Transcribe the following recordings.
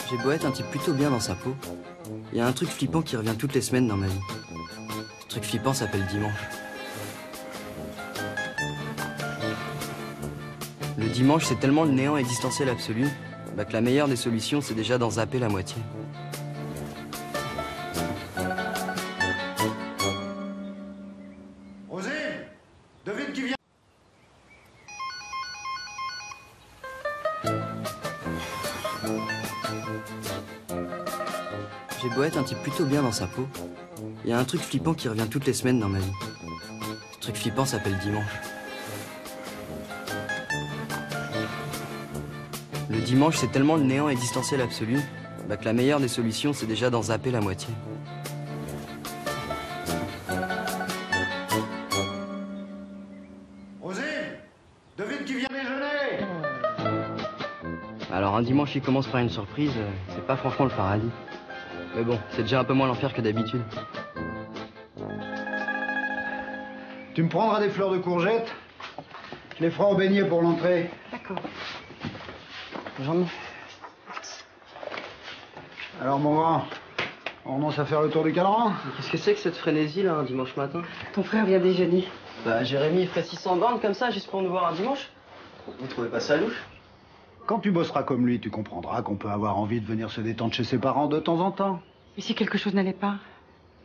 J'ai beau être un type plutôt bien dans sa peau, il y a un truc flippant qui revient toutes les semaines dans ma vie. Ce truc flippant s'appelle dimanche. Le dimanche, c'est tellement le néant existentiel absolu, que la meilleure des solutions, c'est déjà d'en zapper la moitié. Rosine, devine qui vient. J'ai beau être un type plutôt bien dans sa peau, il y a un truc flippant qui revient toutes les semaines dans ma vie. Ce truc flippant s'appelle dimanche. Le dimanche, c'est tellement le néant existentiel absolu, que la meilleure des solutions, c'est déjà d'en zapper la moitié. Rosine, devine qui vient déjeuner. Alors un dimanche qui commence par une surprise, c'est pas franchement le paradis. Mais bon, c'est déjà un peu moins l'enfer que d'habitude. Tu me prendras des fleurs de courgette. Je les ferai au beignet pour l'entrée. D'accord. J'en ai. Alors mon grand, on commence à faire le tour du cadran. Qu'est-ce que c'est que cette frénésie là, un dimanche matin? Ton frère vient déjeuner. Bah Jérémy, il ferait 600 bornes comme ça juste pour nous voir un dimanche? Vous trouvez pas ça louche? Quand tu bosseras comme lui, tu comprendras qu'on peut avoir envie de venir se détendre chez ses parents de temps en temps. Et si quelque chose n'allait pas?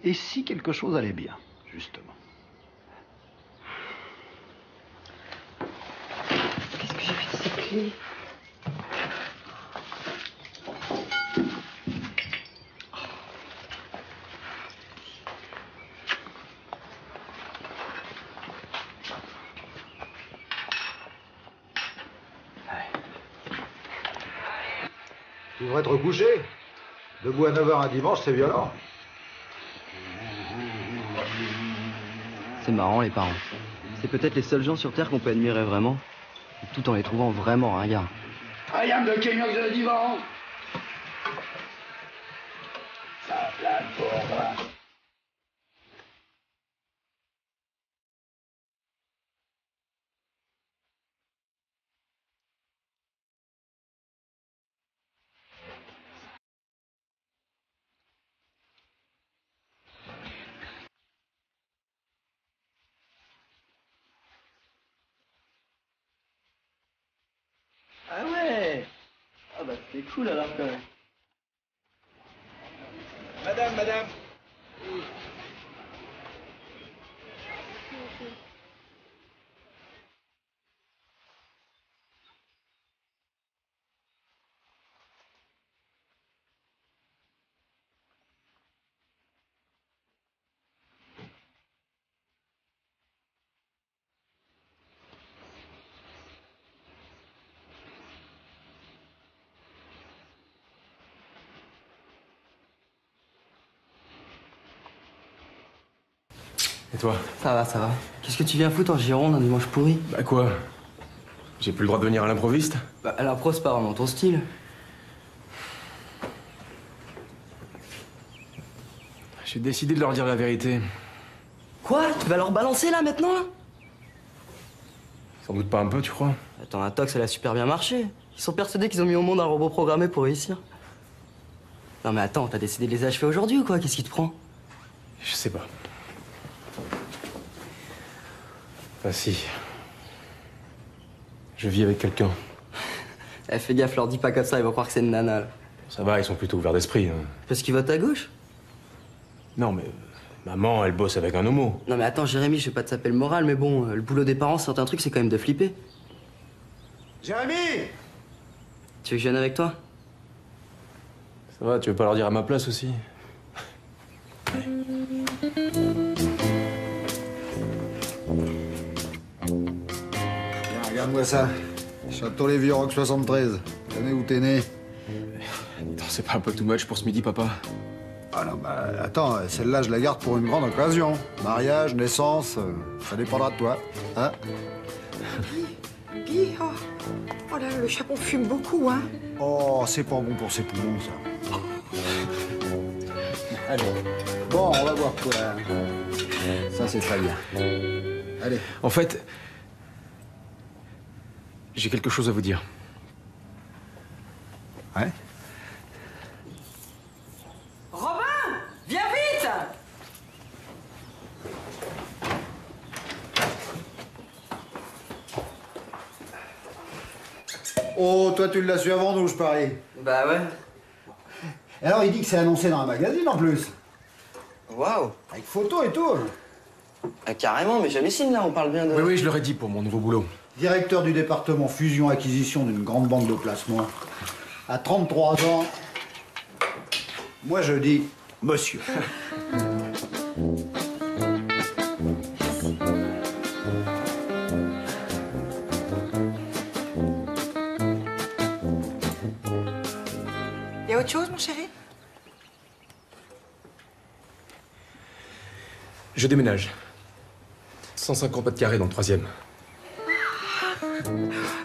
Et si quelque chose allait bien, justement. Qu'est-ce que j'ai fait de ces clés? Tu devrais te recoucher. Debout à 9h un dimanche, c'est violent. C'est marrant les parents. C'est peut-être les seuls gens sur Terre qu'on peut admirer vraiment, tout en les trouvant vraiment ringards. Ayam de Kenyox de divan. Ça plane pour moi. Ah ouais. Ah bah c'est cool alors quand même. Madame. Et toi? Ça va, ça va. Qu'est-ce que tu viens foutre en Gironde un dimanche pourri? Bah quoi? J'ai plus le droit de venir à l'improviste? Bah l'impro c'est pas vraiment ton style. J'ai décidé de leur dire la vérité. Quoi? Tu vas leur balancer là maintenant là? Sans doute pas un peu, tu crois? Attends, Intox elle a super bien marché. Ils sont persuadés qu'ils ont mis au monde un robot programmé pour réussir. Non mais attends, t'as décidé de les achever aujourd'hui ou quoi? Qu'est-ce qui te prend? Je sais pas. Enfin si. Je vis avec quelqu'un. Eh, fais gaffe, leur dis pas comme ça, ils vont croire que c'est une nana là. Ça va, ils sont plutôt ouverts d'esprit. Hein. Parce qu'ils votent à gauche? Non mais... maman, elle bosse avec un homo. Non mais attends, Jérémy, je vais pas te saper le moral, mais bon, le boulot des parents, certains trucs, c'est quand même de flipper. Jérémy! Tu veux que je vienne avec toi? Ça va, tu veux pas leur dire à ma place aussi? Tiens, regarde-moi ça. Château les Vieux Rocs 73. L'année où t'es né. Attends, c'est pas un peu too much pour ce midi, papa? Ah non, bah attends, celle-là, je la garde pour une grande occasion. Mariage, naissance, ça dépendra de toi. Hein? Guy, oh là, le chapon fume beaucoup, hein. Oh, c'est pas bon pour ses poumons, ça. Allez. Bon, on va voir quoi. Ça, c'est très bien. Allez. En fait... j'ai quelque chose à vous dire. Ouais? Oh, toi, tu l'as su avant nous, je parie. Bah ouais. Et alors, il dit que c'est annoncé dans un magazine, en plus. Waouh. Avec photo et tout. Ah, carrément, mais j'hallucine là, on parle bien de... Oui, je leur ai dit pour mon nouveau boulot. Directeur du département fusion-acquisition d'une grande banque de placement. À 33 ans, moi, je dis monsieur. Y a autre chose, mon chéri? Je déménage. 150 mètres carrés dans le 3e.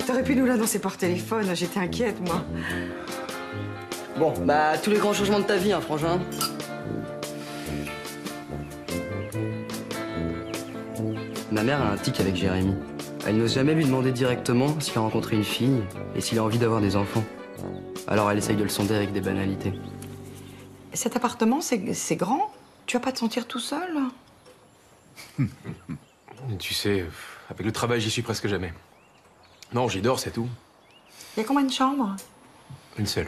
T'aurais pu nous l'annoncer par téléphone, j'étais inquiète, moi. Bon, bah, tous les grands changements de ta vie, hein, frangin. Ma mère a un tic avec Jérémy. Elle n'ose jamais lui demander directement s'il a rencontré une fille et s'il a envie d'avoir des enfants. Alors elle essaye de le sonder avec des banalités. Cet appartement, c'est grand? Tu vas pas te sentir tout seul? Tu sais, avec le travail, j'y suis presque jamais. Non, j'y dors, c'est tout. Y a combien de chambres? Une seule.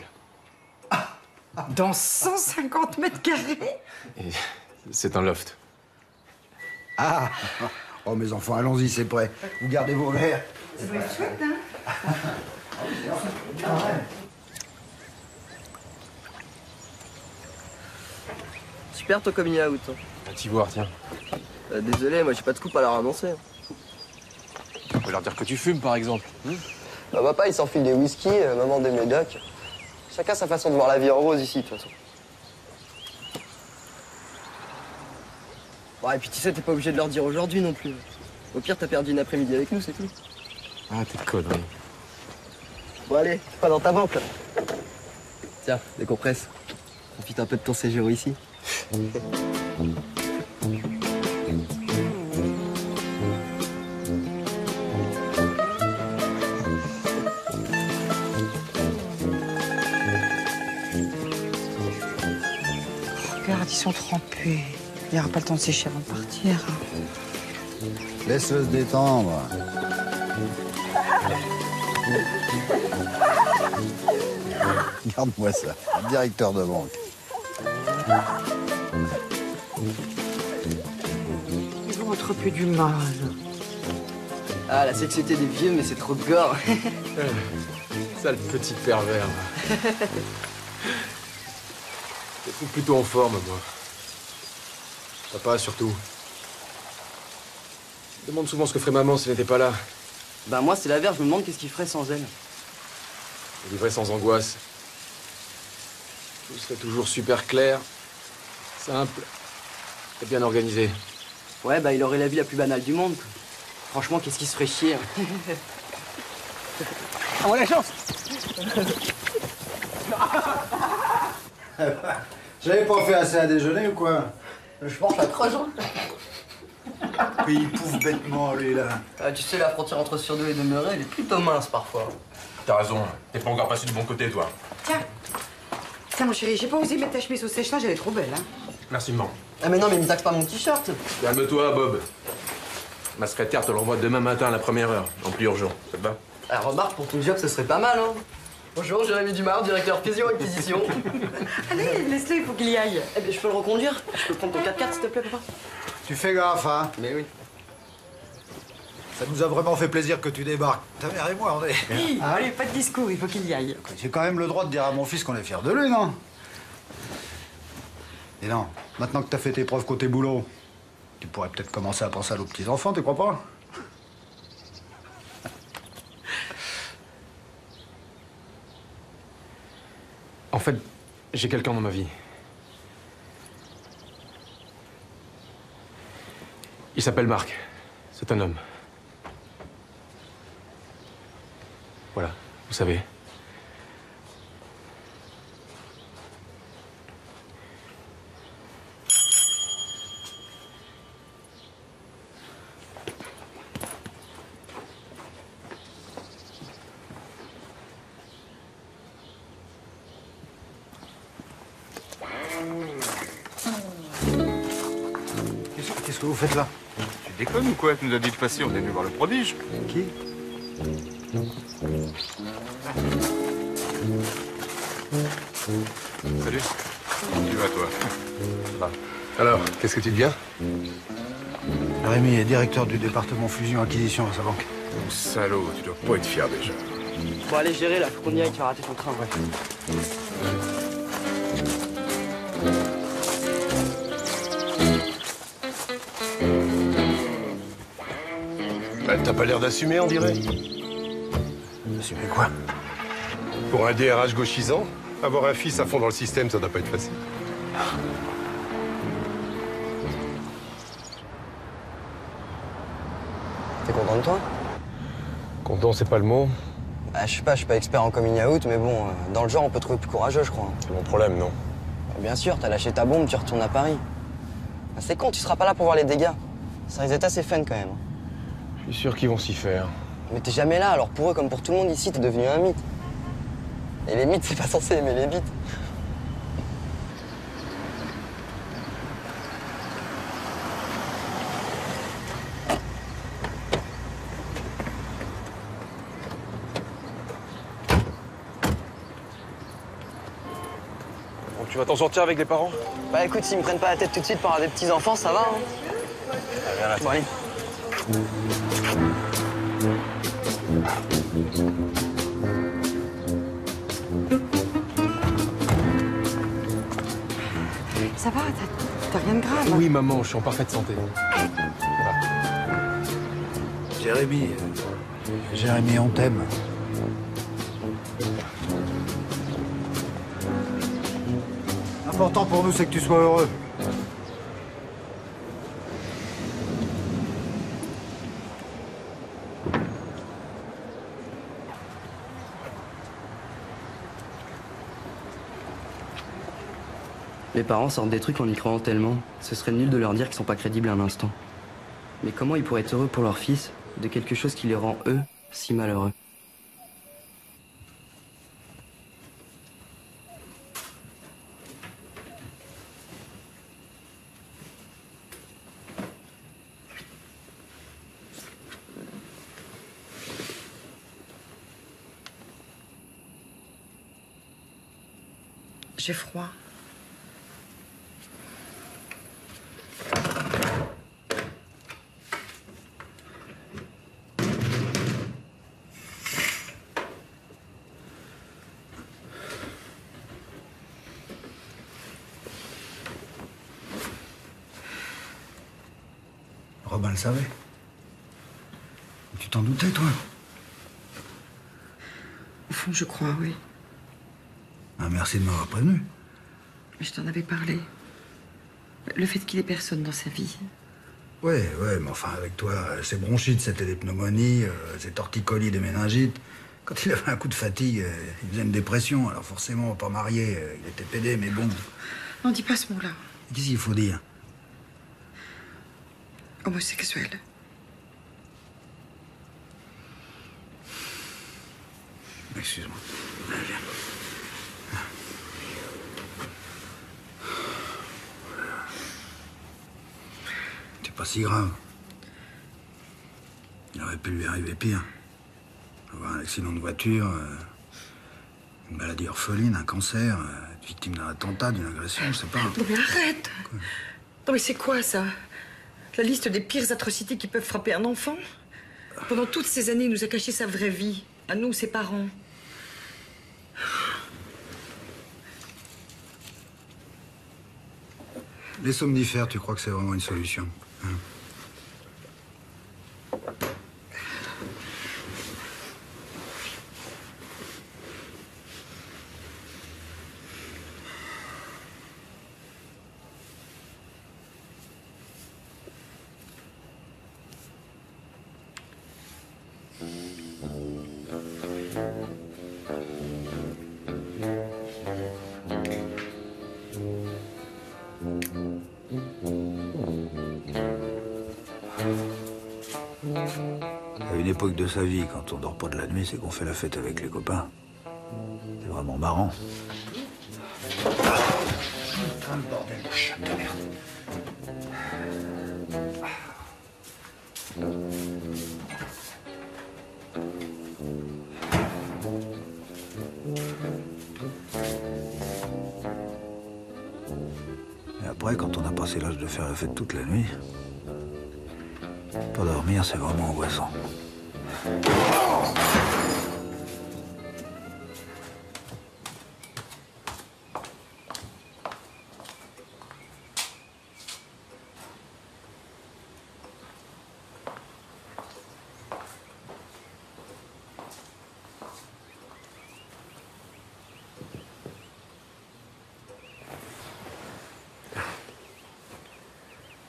Dans 150 mètres carrés? Et c'est un loft. Ah. Oh, mes enfants, allons-y, c'est prêt. Vous gardez vos verres. Ça doit être chouette, hein? Super ton coming out. Un petit voir, tiens. Désolé, moi j'ai pas de coupe à leur annoncer. Tu peux leur dire que tu fumes, par exemple. Bah, papa il s'enfile des whisky, maman des médocs. Chacun sa façon de voir la vie en rose ici, de toute façon. Bon, et puis tu sais, t'es pas obligé de leur dire aujourd'hui non plus. Au pire, t'as perdu une après-midi avec nous, c'est tout. Ah, t'es connerie. Bon, allez, pas dans ta banque, là. Tiens, décompresse. Profite un peu de ton séjour ici. Regarde, ils sont trempés. Il n'y aura pas le temps de sécher avant de partir. Laisse-le se détendre. Regarde-moi ça, un directeur de banque. Ils vont être peu du mal. Ah, la sexualité des vieux, mais c'est trop gore. Sale petit pervers. Je trouve plutôt en forme, moi. Papa, surtout. Je me demande souvent ce que ferait maman si elle n'était pas là. Bah, moi, c'est l'inverse, je me demande qu'est-ce qu'il ferait sans elle. Elle vivrait sans angoisse. Tout serait toujours super clair, simple et bien organisé. Ouais, bah, il aurait la vie la plus banale du monde, quoi. Franchement, qu'est-ce qui se ferait chier, hein. Ah, voilà la chance. J'avais pas fait assez à déjeuner ou quoi? Je pense à 3 jours. Puis il pouffe bêtement, lui, là. Ah, tu sais, la frontière entre surdoué et demeuré, elle est plutôt mince, parfois. T'as raison, t'es pas encore passé du bon côté, toi. Tiens. Tiens, mon chéri, j'ai pas osé mettre ta chemise au sèche-linge, elle est trop belle, hein. Merci, maman. Ah, mais non, mais me taxe pas mon t-shirt. Calme-toi, Bob. Ma secrétaire te l'envoie demain matin à la première heure, en plus urgent. Ça te va? Ah, remarque, pour ton job, ce serait pas mal, hein. Bonjour, Jérémy Dumas, directeur fusion-acquisition. Allez, laisse-le, il faut qu'il y aille. Eh bien, je peux le reconduire? Je peux prendre ton 4x4, s'il te plaît, papa? Tu fais gaffe, hein. Mais oui. Ça nous a vraiment fait plaisir que tu débarques. Ta mère et moi, on est... Allez, pas de discours, il faut qu'il y aille. J'ai quand même le droit de dire à mon fils qu'on est fiers de lui, non? Et non, maintenant que t'as fait tes preuves côté boulot, tu pourrais peut-être commencer à penser à nos petits-enfants, tu crois pas? En fait, j'ai quelqu'un dans ma vie. Il s'appelle Marc. C'est un homme. Voilà, vous savez. Qu'est-ce que vous faites là? Tu déconnes ou quoi? Tu nous as dit de passer, on est venu voir le prodige. Qui? Salut. Tu vas, toi? Alors, qu'est-ce que tu deviens? Rémi est directeur du département fusion-acquisition à sa banque. Oh, salaud, tu dois pas être fier déjà. Bon, allez, gérer là, faut qu'on y aille, tu vas rater ton train, ouais. Bah, t'as pas l'air d'assumer, on dirait. Assumer quoi? Pour un DRH gauchisant, avoir un fils à fond dans le système, ça doit pas être facile. T'es content de toi? Content, c'est pas le mot. Bah, je suis pas expert en coming out, mais bon, dans le genre, on peut trouver plus courageux, je crois. C'est mon problème, non? Bien sûr, t'as lâché ta bombe, tu retournes à Paris. Ah, c'est con, tu seras pas là pour voir les dégâts. Ça risque d'être assez fun quand même. Je suis sûr qu'ils vont s'y faire. Mais t'es jamais là, alors pour eux, comme pour tout le monde ici, t'es devenu un mythe. Et les mythes, c'est pas censé aimer les bites. Bon, tu vas t'en sortir avec les parents? Bah écoute, s'ils me prennent pas la tête tout de suite par des petits-enfants, ça va, hein. Viens là. Bon, allez. Ça va, t'as rien de grave. Oui, maman, je suis en parfaite santé. Jérémy, on t'aime. L'important pour nous, c'est que tu sois heureux. Les parents sortent des trucs en y croyant tellement. Ce serait nul de leur dire qu'ils sont pas crédibles un instant. Mais comment ils pourraient être heureux pour leur fils de quelque chose qui les rend, eux, si malheureux? J'ai froid. Robin le savait. Tu t'en doutais, toi? Au fond, je crois, oui. Ah, merci de m'avoir prévenu. Mais je t'en avais parlé. Le fait qu'il ait personne dans sa vie. Ouais, mais enfin, avec toi, ses bronchites, c'était des pneumonies, ses torticolis, des méningites. Quand il avait un coup de fatigue, il faisait une dépression. Alors forcément, pas marié, il était pédé, mais bon. Non, dis pas ce mot-là. Qu'est-ce qu'il faut dire? Homosexuel. Excuse-moi. Allez, viens. C'est pas si grave. Il aurait pu lui arriver pire. Avoir un accident de voiture, une maladie orpheline, un cancer, être victime d'un attentat, d'une agression, je sais pas. Non mais arrête. Non mais c'est quoi ça? La liste des pires atrocités qui peuvent frapper un enfant? Pendant toutes ces années, il nous a caché sa vraie vie. À nous, ses parents. Les somnifères, tu crois que c'est vraiment une solution, hein? À une époque de sa vie, quand on dort pas de la nuit, c'est qu'on fait la fête avec les copains. C'est vraiment marrant. Putain de bordel de chat de merde. c'est l'âge de faire la fête toute la nuit. Pas dormir, c'est vraiment angoissant.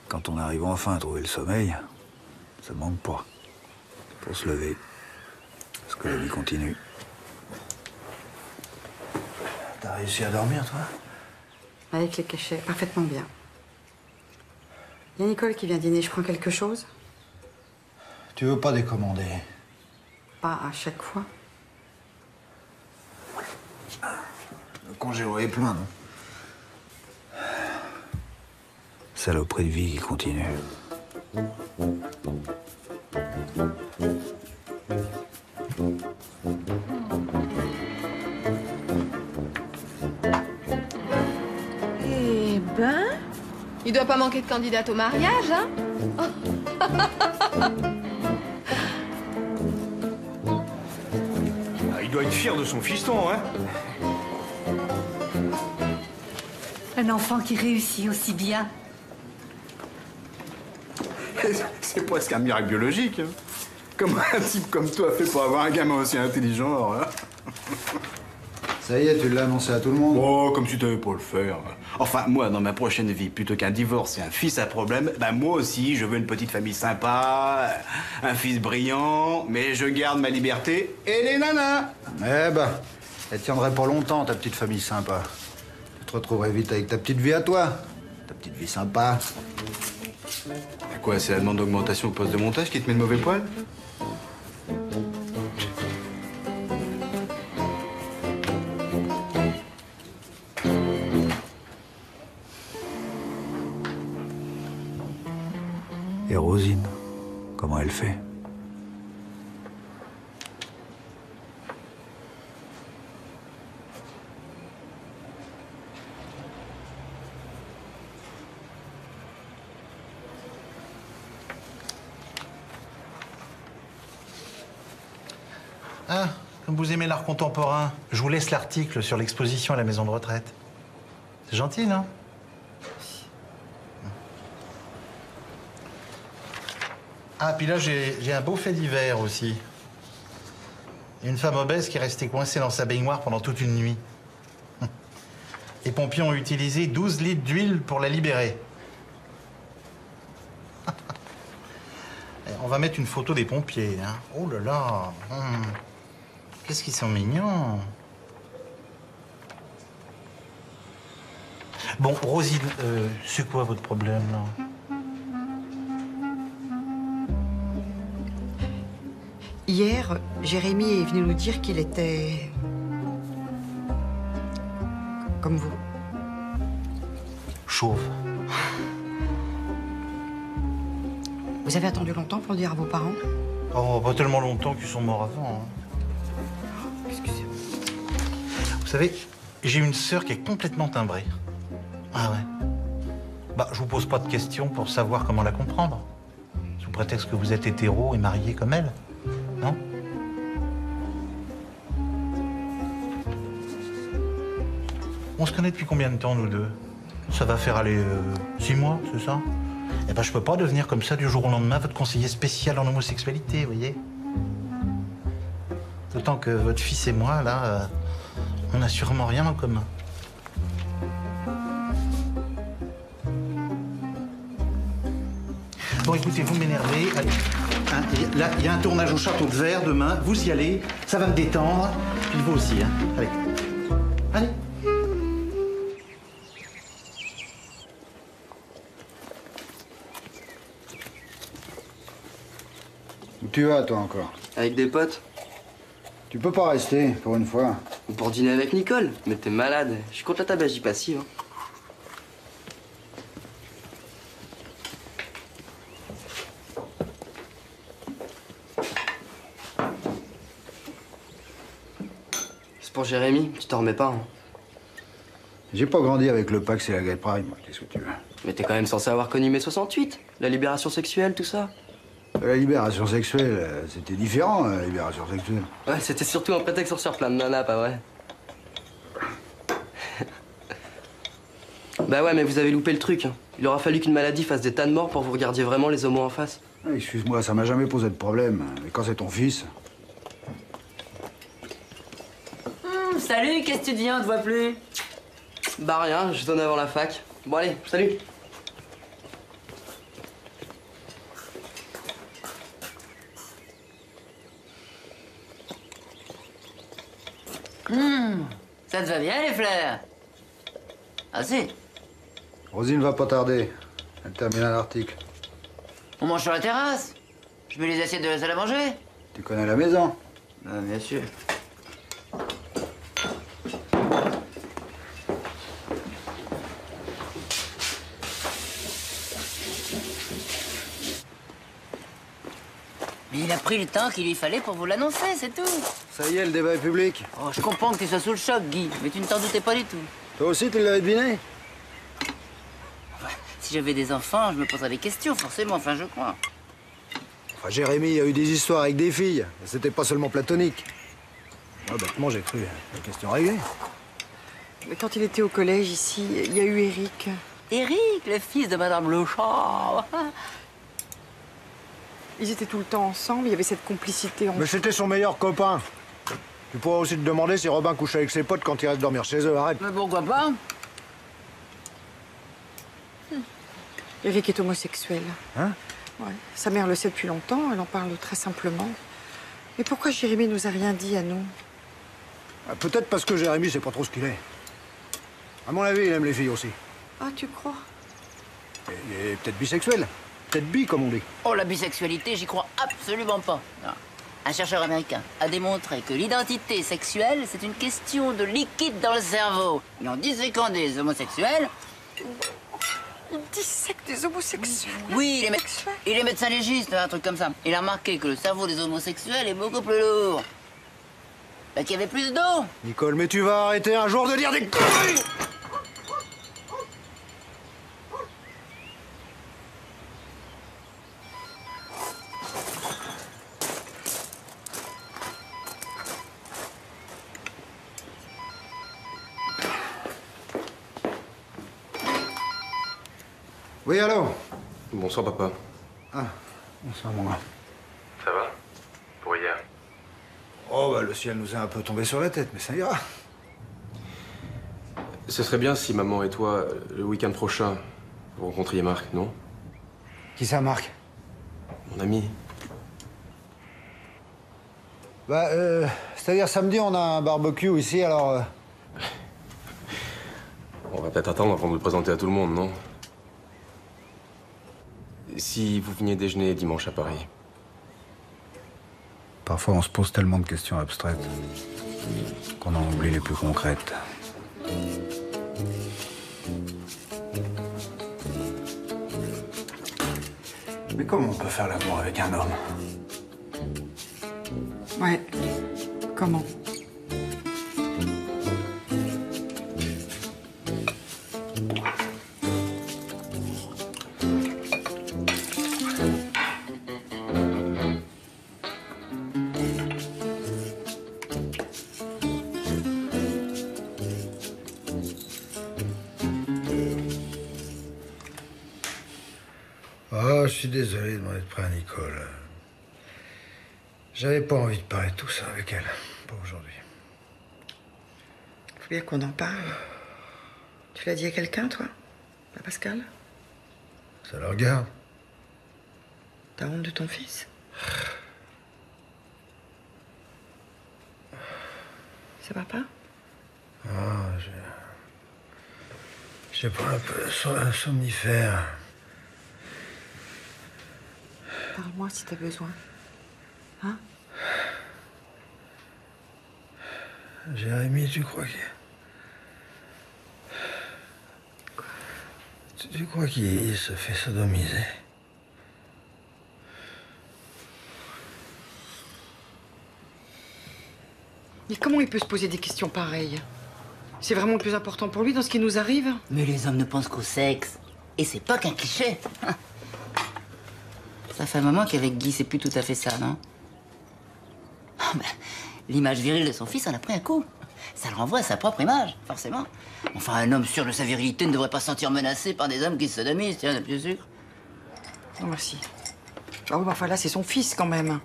Quand on arrive enfin à trouver le sommeil, ça manque pas. Pour se lever. Parce que la vie continue. T'as réussi à dormir, toi? Avec les cachets, parfaitement bien. Il y a Nicole qui vient dîner, je prends quelque chose? Tu veux pas décommander? Pas à chaque fois. Le congélo est plein, non? Saloperie de vie qui continue. Eh ben... Il doit pas manquer de candidate au mariage, hein? Il doit être fier de son fiston, hein? Un enfant qui réussit aussi bien. C'est presque un miracle biologique. Hein. Comment un type comme toi fait pour avoir un gamin aussi intelligent, alors, hein? Ça y est, tu l'as annoncé à tout le monde? Oh, comme si t'avais pas le faire. Enfin, moi, dans ma prochaine vie, plutôt qu'un divorce et un fils à problème, ben moi aussi, je veux une petite famille sympa, un fils brillant, mais je garde ma liberté et les nanas. Eh ben, elle tiendrait pas longtemps, ta petite famille sympa. Tu te retrouverais vite avec ta petite vie à toi. Ta petite vie sympa. Quoi, c'est la demande d'augmentation au poste de montage qui te met de mauvais poil? Et Rosine, comment elle fait? Ah, comme vous aimez l'art contemporain, je vous laisse l'article sur l'exposition à la maison de retraite. C'est gentil, non? Ah, puis là, j'ai un beau fait divers aussi. Il y a une femme obèse qui est restée coincée dans sa baignoire pendant toute une nuit. Les pompiers ont utilisé 12 litres d'huile pour la libérer. On va mettre une photo des pompiers, hein. Oh là là. Qu'est-ce qu'ils sont mignons. Bon, Rosine, c'est quoi votre problème, là? Hier, Jérémy est venu nous dire qu'il était... comme vous. Chauve. Vous avez attendu longtemps pour le dire à vos parents? Oh, pas tellement longtemps qu'ils sont morts avant. Hein. Excusez-moi. Vous savez, j'ai une sœur qui est complètement timbrée. Ah ouais. Bah, je vous pose pas de questions pour savoir comment la comprendre. Sous prétexte que vous êtes hétéro et marié comme elle. Non? On se connaît depuis combien de temps, nous deux? Ça va faire aller 6 mois, c'est ça? Eh ben, je peux pas devenir comme ça du jour au lendemain votre conseiller spécial en homosexualité, vous voyez? D'autant que votre fils et moi, là, on n'a sûrement rien en commun. Bon, écoutez, vous m'énervez. Allez. Hein, là, il y a un tournage au Château de Verre demain. Vous y allez. Ça va me détendre. Puis vous aussi, hein. Allez. Allez. Où tu vas, toi, encore? Avec des potes. Tu peux pas rester, pour une fois. Ou pour dîner avec Nicole. Mais t'es malade. Je suis contre la tabagie passive. Hein. C'est pour Jérémy, tu t'en remets pas. Hein. J'ai pas grandi avec le Pax et la Gay Pride, moi. Qu'est-ce que tu veux? Mais t'es quand même censé avoir connu mai 68, la libération sexuelle, tout ça. La libération sexuelle, c'était différent, la libération sexuelle. Ouais, c'était surtout un prétexte pour se faire plein de nanas, pas vrai? Bah ouais, mais vous avez loupé le truc. Hein. Il aura fallu qu'une maladie fasse des tas de morts pour que vous regardiez vraiment les homos en face. Ah, excuse-moi, ça m'a jamais posé de problème. Mais quand c'est ton fils... Salut, qu'est-ce que tu deviens, on te voit plus? Bah rien, je donne avant la fac. Bon allez, salut. Ça te va bien, les fleurs? Ah si. Rosine va pas tarder. Elle termine un article. On mange sur la terrasse. Je mets les assiettes de la salle à manger. Tu connais la maison? Ah, bien sûr. Mais il a pris le temps qu'il lui fallait pour vous l'annoncer, c'est tout. Ça y est, le débat est public. Oh, je comprends que tu sois sous le choc, Guy, mais tu ne t'en doutais pas du tout. Toi aussi, tu l'avais deviné? Si j'avais des enfants, je me poserais des questions, forcément, enfin, je crois. Enfin, Jérémy a eu des histoires avec des filles. C'était pas seulement platonique. Moi, bêtement, j'ai cru. La question réglée. Mais quand il était au collège, ici, il y a eu Eric. Eric, le fils de Madame Lechamp. Ils étaient tout le temps ensemble, il y avait cette complicité entre... Mais c'était son meilleur copain. Tu pourrais aussi te demander si Robin couche avec ses potes quand il reste dormir chez eux. Arrête. Mais pourquoi pas? Eric est homosexuel. Hein? Ouais. Sa mère le sait depuis longtemps, elle en parle très simplement. Mais pourquoi Jérémy nous a rien dit à nous? Peut-être parce que Jérémy sait pas trop ce qu'il est. À mon avis, il aime les filles aussi. Ah, tu crois? Il est peut-être bisexuel. Peut-être bi, comme on dit. Oh, la bisexualité, j'y crois absolument pas. Non. Un chercheur américain a démontré que l'identité sexuelle, c'est une question de liquide dans le cerveau. Et en disséquant des homosexuels... Il dissèque des homosexuels? Oui, il est médecin légiste, un truc comme ça. Il a remarqué que le cerveau des homosexuels est beaucoup plus lourd. Bah, qu'il y avait plus d'eau. Nicole, mais tu vas arrêter un jour de dire des conneries! Oui, allô? Bonsoir, papa. Ah, bonsoir, mon gars. Ça va? Pour hier? Oh, bah, le ciel nous est un peu tombé sur la tête, mais ça ira. Ce serait bien si maman et toi, le week-end prochain, vous rencontriez Marc, non? Qui ça, Marc? Mon ami. Bah, c'est-à-dire samedi, on a un barbecue ici, alors... On va peut-être attendre avant de le présenter à tout le monde, non? Si vous veniez déjeuner dimanche à Paris. Parfois, on se pose tellement de questions abstraites qu'on en oublie les plus concrètes. Mais comment on peut faire l'amour avec un homme? Ouais. Comment? Oh, je suis désolé de m'en être pris à Nicole. J'avais pas envie de parler de tout ça avec elle. Pas aujourd'hui. Faut bien qu'on en parle. Tu l'as dit à quelqu'un, toi? À Pascal? Ça le regarde. T'as honte de ton fils? Ça va pas? Ah, j'ai pris un peu un somnifère. Parle-moi si t'as besoin. Hein? Jérémy, tu crois tu crois qu'il se fait sodomiser? Mais comment il peut se poser des questions pareilles? C'est vraiment le plus important pour lui dans ce qui nous arrive? Mais les hommes ne pensent qu'au sexe. Et c'est pas qu'un cliché. Ça fait un moment qu'avec Guy, c'est plus tout à fait ça, non? Ah ben, l'image virile de son fils en a pris un coup. Ça le renvoie à sa propre image, forcément. Enfin, un homme sûr de sa virilité ne devrait pas se sentir menacé par des hommes qui se sodomisent, tiens, le plus sûr. Non, merci. Ah oui, mais enfin là, c'est son fils quand même.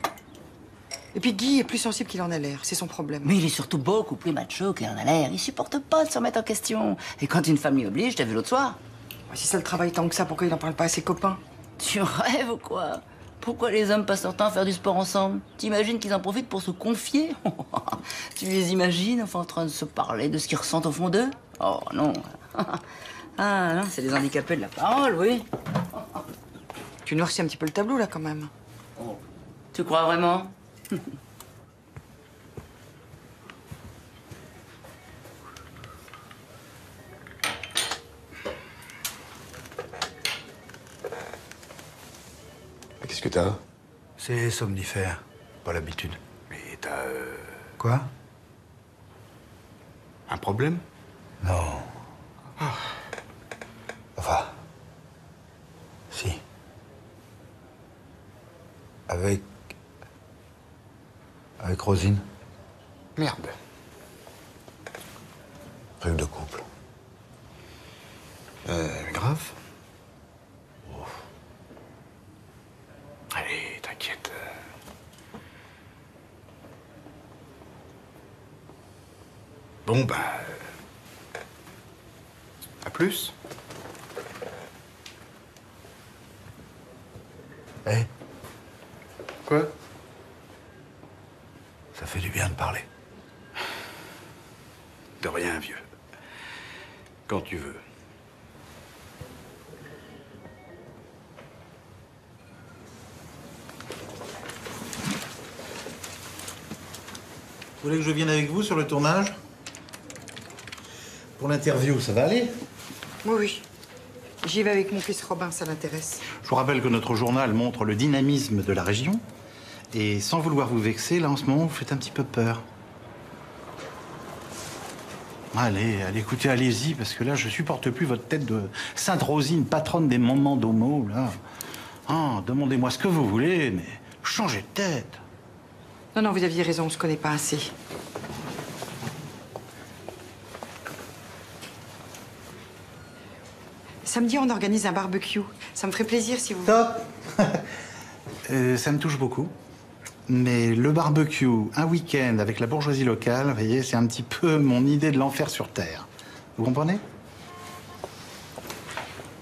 Et puis Guy est plus sensible qu'il en a l'air, c'est son problème. Mais il est surtout beaucoup plus macho qu'il en a l'air. Il supporte pas de se remettre en question. Et quand une femme l'y oblige, t'as vu l'autre soir? Si ça le travaille tant que ça, pourquoi il n'en parle pas à ses copains? Tu rêves ou quoi? Pourquoi les hommes passent leur temps à faire du sport ensemble? T'imagines qu'ils en profitent pour se confier? Tu les imagines, enfin, en train de se parler de ce qu'ils ressentent au fond d'eux? Oh non. Ah non, c'est des handicapés de la parole, oui. Tu noircis un petit peu le tableau, là, quand même. Oh. Tu crois vraiment? Qu'est-ce que t'as? C'est somnifère. Pas l'habitude. Mais t'as... Quoi? un problème? Non. Enfin... Si. Avec Rosine. Merde. Truc de couple. Grave. Allez, t'inquiète. Bon, bah... à plus. Eh? Quoi? Ça fait du bien de parler. De rien, vieux. Quand tu veux. Vous voulez que je vienne avec vous sur le tournage? Pour l'interview, ça va aller? Oui, oui. J'y vais avec mon fils Robin, ça l'intéresse. Je vous rappelle que notre journal montre le dynamisme de la région. Et sans vouloir vous vexer, là, en ce moment, vous faites un petit peu peur. Allez, écoutez, allez-y, parce que là, je supporte plus votre tête de Sainte Rosine, patronne des moments d'homo, là. Ah, demandez-moi ce que vous voulez, mais changez de tête. Non, non, vous aviez raison, on se connaît pas assez. Samedi, on organise un barbecue. Ça me ferait plaisir si vous... Top. Ça me touche beaucoup. Mais le barbecue, un week-end avec la bourgeoisie locale, vous voyez, c'est un petit peu mon idée de l'enfer sur Terre. Vous comprenez?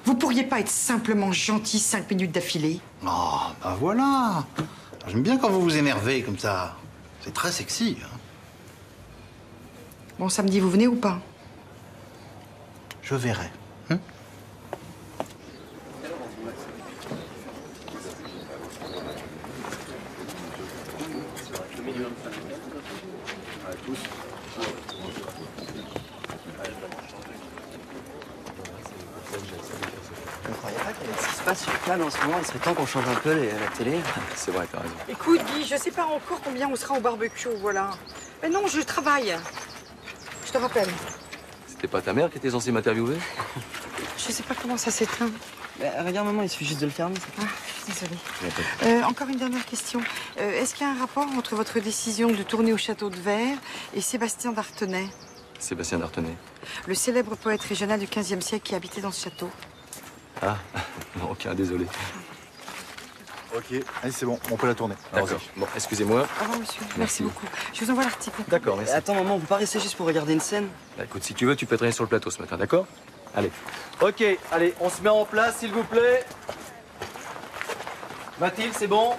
Vous pourriez pas être simplement gentil 5 minutes d'affilée? Oh, bah voilà. J'aime bien quand vous vous énervez comme ça. C'est très sexy. Hein. Bon, samedi, vous venez ou pas? Je verrai. Hein? On croyait pas qu'avec ce qui se passe sur Cannes en ce moment, il serait temps qu'on change un peu la télé. C'est vrai, t'as raison. Écoute, Guy, je sais pas encore combien on sera au barbecue, voilà. Mais non, je travaille. Je te rappelle. C'était pas ta mère qui était censée m'interviewer? Je sais pas comment ça s'éteint. Regarde, maman, il suffit juste de le fermer. Ah, désolée. Encore une dernière question. Est-ce qu'il y a un rapport entre votre décision de tourner au château de Verre et Sébastien d'Artenay? Sébastien d'Artenay. Le célèbre poète régional du XVe siècle qui habitait dans ce château. Ah, non, aucun, désolé. Ok, allez, c'est bon, on peut la tourner. D'accord. Bon, excusez-moi. Au revoir, monsieur. Merci beaucoup. Je vous envoie l'article. D'accord, merci. Attends, maman, on peut pas rester juste pour regarder une scène? Bah, écoute, si tu veux, tu peux traîner sur le plateau ce matin, d'accord? Allez. Ok, allez, on se met en place, s'il vous plaît. Mathilde, c'est bon?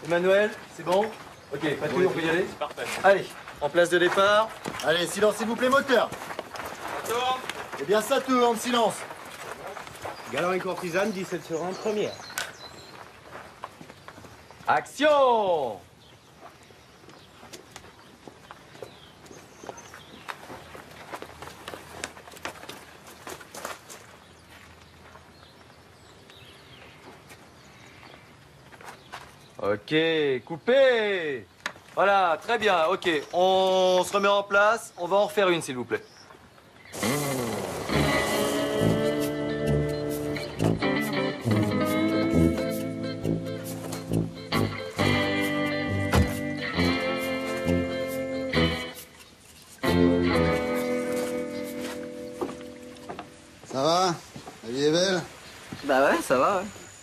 Emmanuel, c'est bon? Ok, Mathilde, on peut y aller? Parfait. Allez, en place de départ. Allez, silence s'il vous plaît, moteur. Eh bien, ça tourne, silence. Galant et courtisane, 17 sur 1, première. Action! Ok, coupé. Voilà, très bien, ok. On se remet en place. On va en refaire une, s'il vous plaît.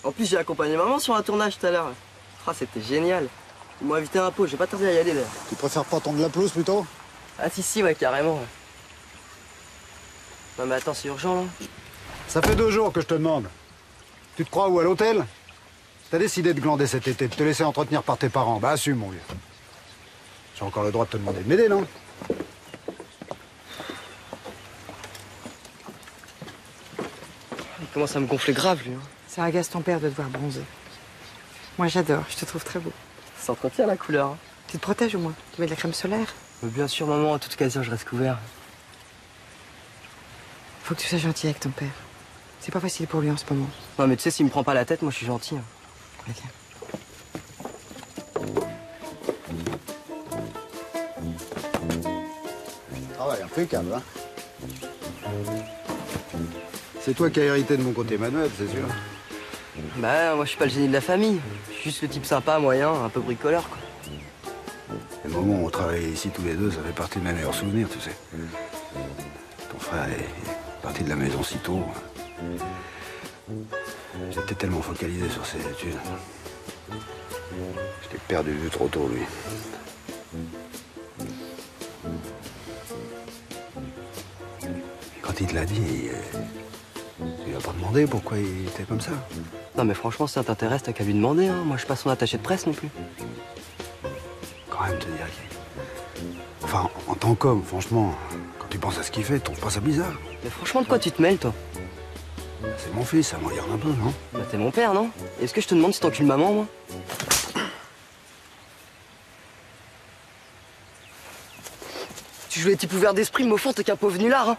En plus, j'ai accompagné maman sur un tournage tout à l'heure. Ah, c'était génial. Ils m'ont invité à un pot, j'ai pas tardé à y aller d'ailleurs. Tu préfères pas tendre la pelouse plutôt? Ah si, ouais, carrément. Ouais. Non mais attends, c'est urgent là. Ça fait 2 jours que je te demande. Tu te crois où, à l'hôtel? T'as décidé de glander cet été, de te laisser entretenir par tes parents. Bah assume, mon vieux. J'ai encore le droit de te demander de m'aider, non? Il commence à me gonfler grave, lui. Hein. Ça agace ton père de te voir bronzer. Moi, j'adore. Je te trouve très beau. Ça s'entretient la couleur. Hein. Tu te protèges au moins? Tu mets de la crème solaire? Mais bien sûr, maman, à toute occasion, je reste couvert. Faut que tu sois gentil avec ton père. C'est pas facile pour lui en ce moment. Non, mais tu sais, s'il me prend pas la tête, moi, je suis gentil. Hein. Ok. Travail impeccable, hein? C'est toi qui as hérité de mon côté manuel, c'est sûr. Bah, moi, je suis pas le génie de la famille. Je suis juste le type sympa, moyen, un peu bricoleur, quoi. Les moments où on travaillait ici tous les deux, ça fait partie de mes meilleurs souvenirs, tu sais. Ton frère est parti de la maison si tôt. J'étais tellement focalisé sur ses études. Je l'ai perdu de vue trop tôt, lui. Et quand il te l'a dit, il a pas demandé pourquoi il était comme ça. Non, mais franchement, si ça t'intéresse, t'as qu'à lui demander. Hein. Moi, je suis pas son attaché de presse non plus. Quand même te dire qu'il... Enfin, en tant qu'homme, franchement, quand tu penses à ce qu'il fait, tu trouves pas ça bizarre? Mais franchement, de quoi tu te mêles, toi? C'est mon fils, ça me regarde un peu, non? Bah, t'es mon père, non? Est-ce que je te demande si t'encules maman, moi? Tu joues les types ouverts d'esprit, mais au fond, t'es qu'un pauvre nulard, hein?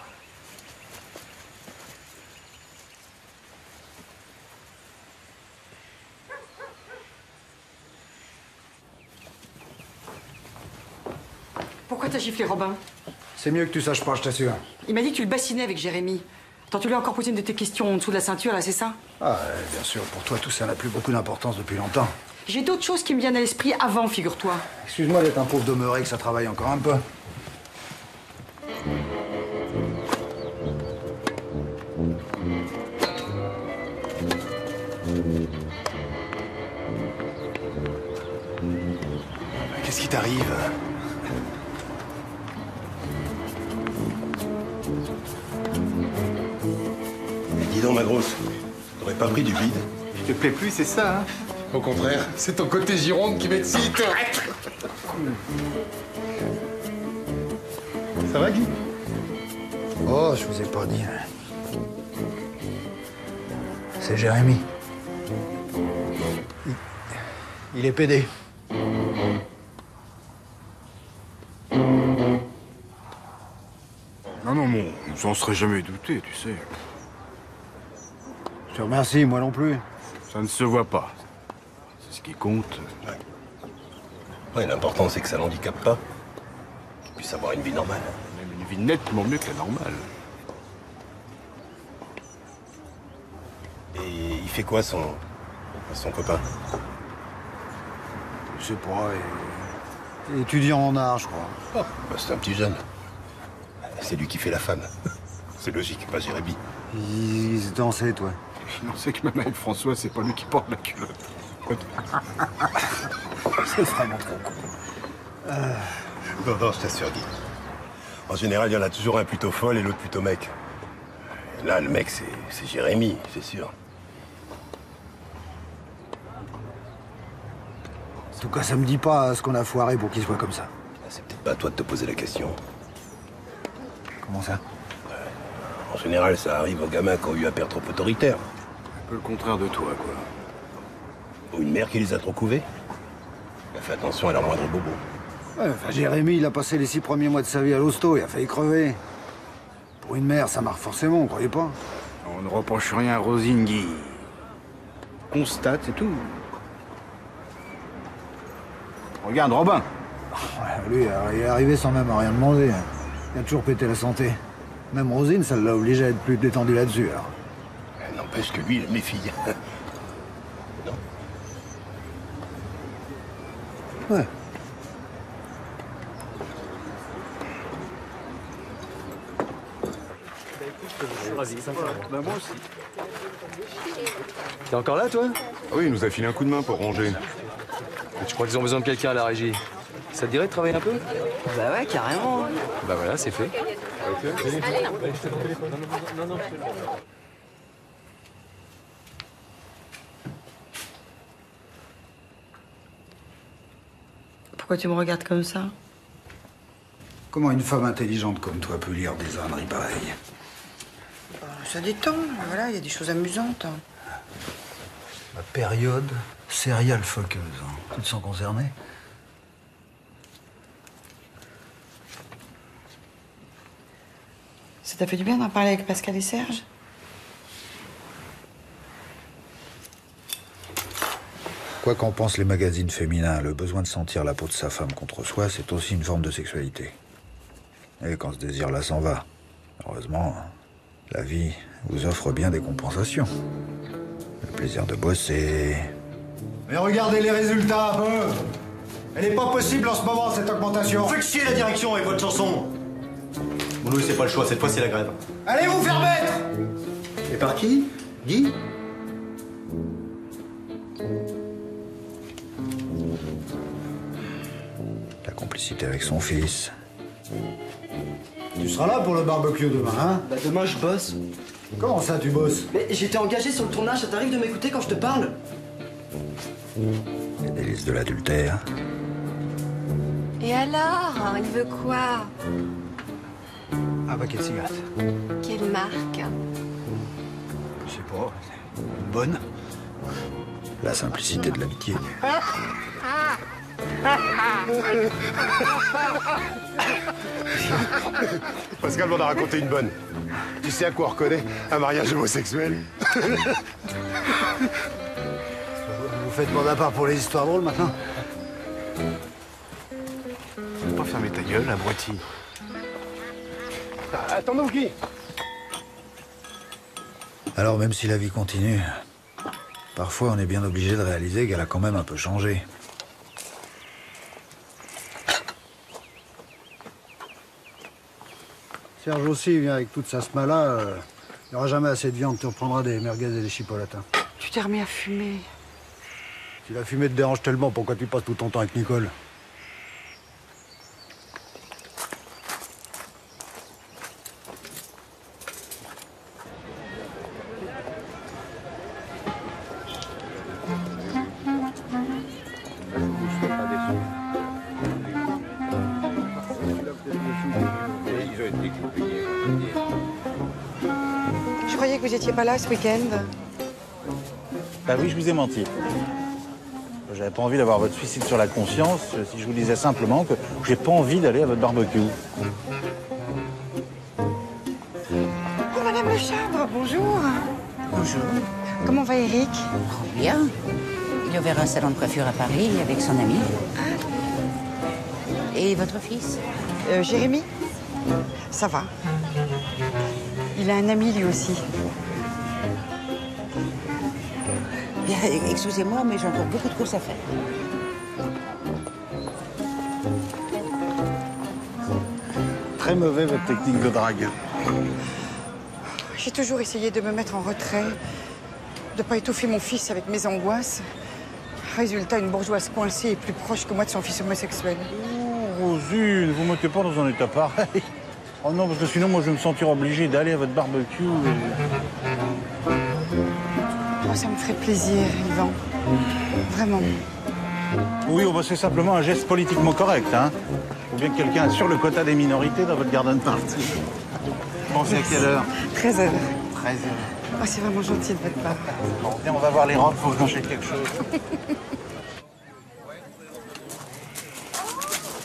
Pourquoi t'as giflé Robin? C'est mieux que tu saches pas, je t'assure. Il m'a dit que tu le bassinais avec Jérémy. Attends, tu lui as encore posé une de tes questions en dessous de la ceinture, là, c'est ça? Ah, bien sûr, pour toi, tout ça n'a plus beaucoup d'importance depuis longtemps. J'ai d'autres choses qui me viennent à l'esprit avant, figure-toi. Excuse-moi d'être un pauvre demeuré, que ça travaille encore un peu. Qu'est-ce qui t'arrive? Dis donc, ma grosse, t'aurais pas pris du vide? Je te plais plus, c'est ça, hein? Au contraire, c'est ton côté Gironde qui m'excite. Ça va, Guy? Oh, je vous ai pas dit. C'est Jérémy. Il est pédé. Non, mais on s'en serait jamais douté, tu sais. Je te remercie, moi non plus. Ça ne se voit pas. C'est ce qui compte. Ouais, l'important, c'est que ça l'handicape pas. Qu'il puisse avoir une vie normale. Même une vie nettement mieux que la normale. Et il fait quoi, son copain? Je sais pas, étudiant en art, je crois. Oh, bah, c'est un petit jeune. C'est lui qui fait la femme. C'est logique, pas Jérémy. Il se dansait, toi. On sait que même avec François, c'est pas lui qui porte la culotte. C'est vraiment trop con. Non, je t'assure, Guy. En général, il y en a toujours un plutôt folle et l'autre plutôt mec. Et là, le mec, c'est Jérémy, c'est sûr. En tout cas, ça me dit pas ce qu'on a foiré pour qu'il soit comme ça. C'est peut-être pas à toi de te poser la question. Comment ça? En général, ça arrive aux gamins qui ont eu un père trop autoritaire. Un peu le contraire de toi, quoi. Ou une mère qui les a trop couvés. Elle fait attention à leur moindre bobo. Ouais, enfin, Jérémy, il a passé les 6 premiers mois de sa vie à l'hosto, il a failli crever. Pour une mère, ça marche forcément, vous croyez pas? On ne reproche rien à Rosine, Guy. Constate, c'est tout. Regarde, Robin. Ouais, lui, il est arrivé sans même rien demander. Il a toujours pété la santé. Même Rosine, ça l'a obligé à être plus détendu là-dessus, alors. N'empêche que lui, il aime les filles. Non? Ouais. Bah, moi aussi. T'es encore là, toi? Ah oui, il nous a filé un coup de main pour ranger. Je crois qu'ils ont besoin de quelqu'un à la régie. Ça te dirait de travailler un peu? Bah ouais, carrément. Bah voilà, c'est fait. Pourquoi tu me regardes comme ça? Comment une femme intelligente comme toi peut lire des âneries pareilles? Ça détend, voilà, il y a des choses amusantes. La période serial foqueuse. Hein. Tu te sens concerné? Ça t'a fait du bien d'en parler avec Pascal et Serge? Quoi qu'en pensent les magazines féminins, le besoin de sentir la peau de sa femme contre soi, c'est aussi une forme de sexualité. Et quand ce désir-là s'en va, heureusement, la vie vous offre bien des compensations. Le plaisir de bosser... Mais regardez les résultats un peu. Elle n'est pas possible en ce moment, cette augmentation. Faites chier la direction avec votre chanson. Bon, nous, c'est pas le choix, cette fois, c'est la grève. Allez vous faire mettre. Et par qui? Guy? La complicité avec son fils. Tu seras là pour le barbecue demain, hein? Bah demain, je bosse. Comment ça, tu bosses? Mais j'étais engagé sur le tournage, ça t'arrive de m'écouter quand je te parle? Les délices de l'adultère. Et alors, il veut quoi? Un paquet de cigarettes. Quelle marque? Je sais pas. Une bonne. La simplicité de l'amitié. Pascal m'en a raconté une bonne. Tu sais à quoi on reconnaît un mariage homosexuel? Vous faites mon appart pour les histoires drôles maintenant? Faut pas fermer ta gueule, abruti. Attends donc, Guy. Alors même si la vie continue, parfois on est bien obligé de réaliser qu'elle a quand même un peu changé. Serge aussi vient avec toute sa smala. Il n'y aura jamais assez de viande, tu reprendras des merguez et des chipolatas. Tu t'es remis à fumer. Si la fumée te dérange tellement, pourquoi tu passes tout ton temps avec Nicole? Je croyais que vous n'étiez pas là ce week-end. Bah oui, je vous ai menti. J'avais pas envie d'avoir votre suicide sur la conscience si je vous disais simplement que j'ai pas envie d'aller à votre barbecue. Oh, Madame Le Chabre, bonjour. Bonjour. Comment va Eric? Bien. Il a ouvert un salon de coiffure à Paris avec son ami. Et votre fils? Jérémy? Ça va. Il a un ami lui aussi. Bien, excusez-moi, mais j'ai encore beaucoup de courses à faire. Très mauvais votre technique de drague. J'ai toujours essayé de me mettre en retrait, de pas étouffer mon fils avec mes angoisses. Résultat, une bourgeoise coincée est plus proche que moi de son fils homosexuel. Oh, Rosine, vous ne mettez pas dans un état pareil. Oh non, parce que sinon, moi, je vais me sentir obligé d'aller à votre barbecue. Oh, ça me ferait plaisir, Yvan. Vraiment. Oui, oh, bah, c'est simplement un geste politiquement correct, hein. Faut bien que quelqu'un assure le quota des minorités dans votre garden party. Pensez à quelle heure? 13h. 13h. Oh, c'est vraiment gentil de votre part. Bon, viens, on va voir les robes, faut que je m'achète quelque chose.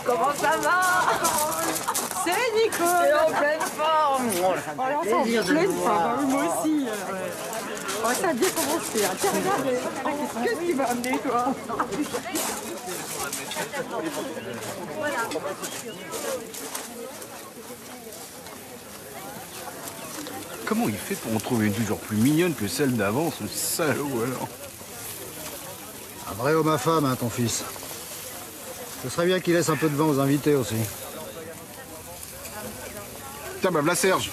Comment ça va? C'est Nicole! En pleine forme! Oh, elle est en pleine forme, moi aussi. Oh, ça a bien commencé. Tiens, regarde. Qu'est-ce que tu m'as amené, toi? Comment il fait pour en trouver une toujours plus mignonne que celle d'avant, ce salaud, alors? Un vrai homme à femme, hein, ton fils. Ce serait bien qu'il laisse un peu de vin aux invités aussi. Tiens, bah, voilà Serge.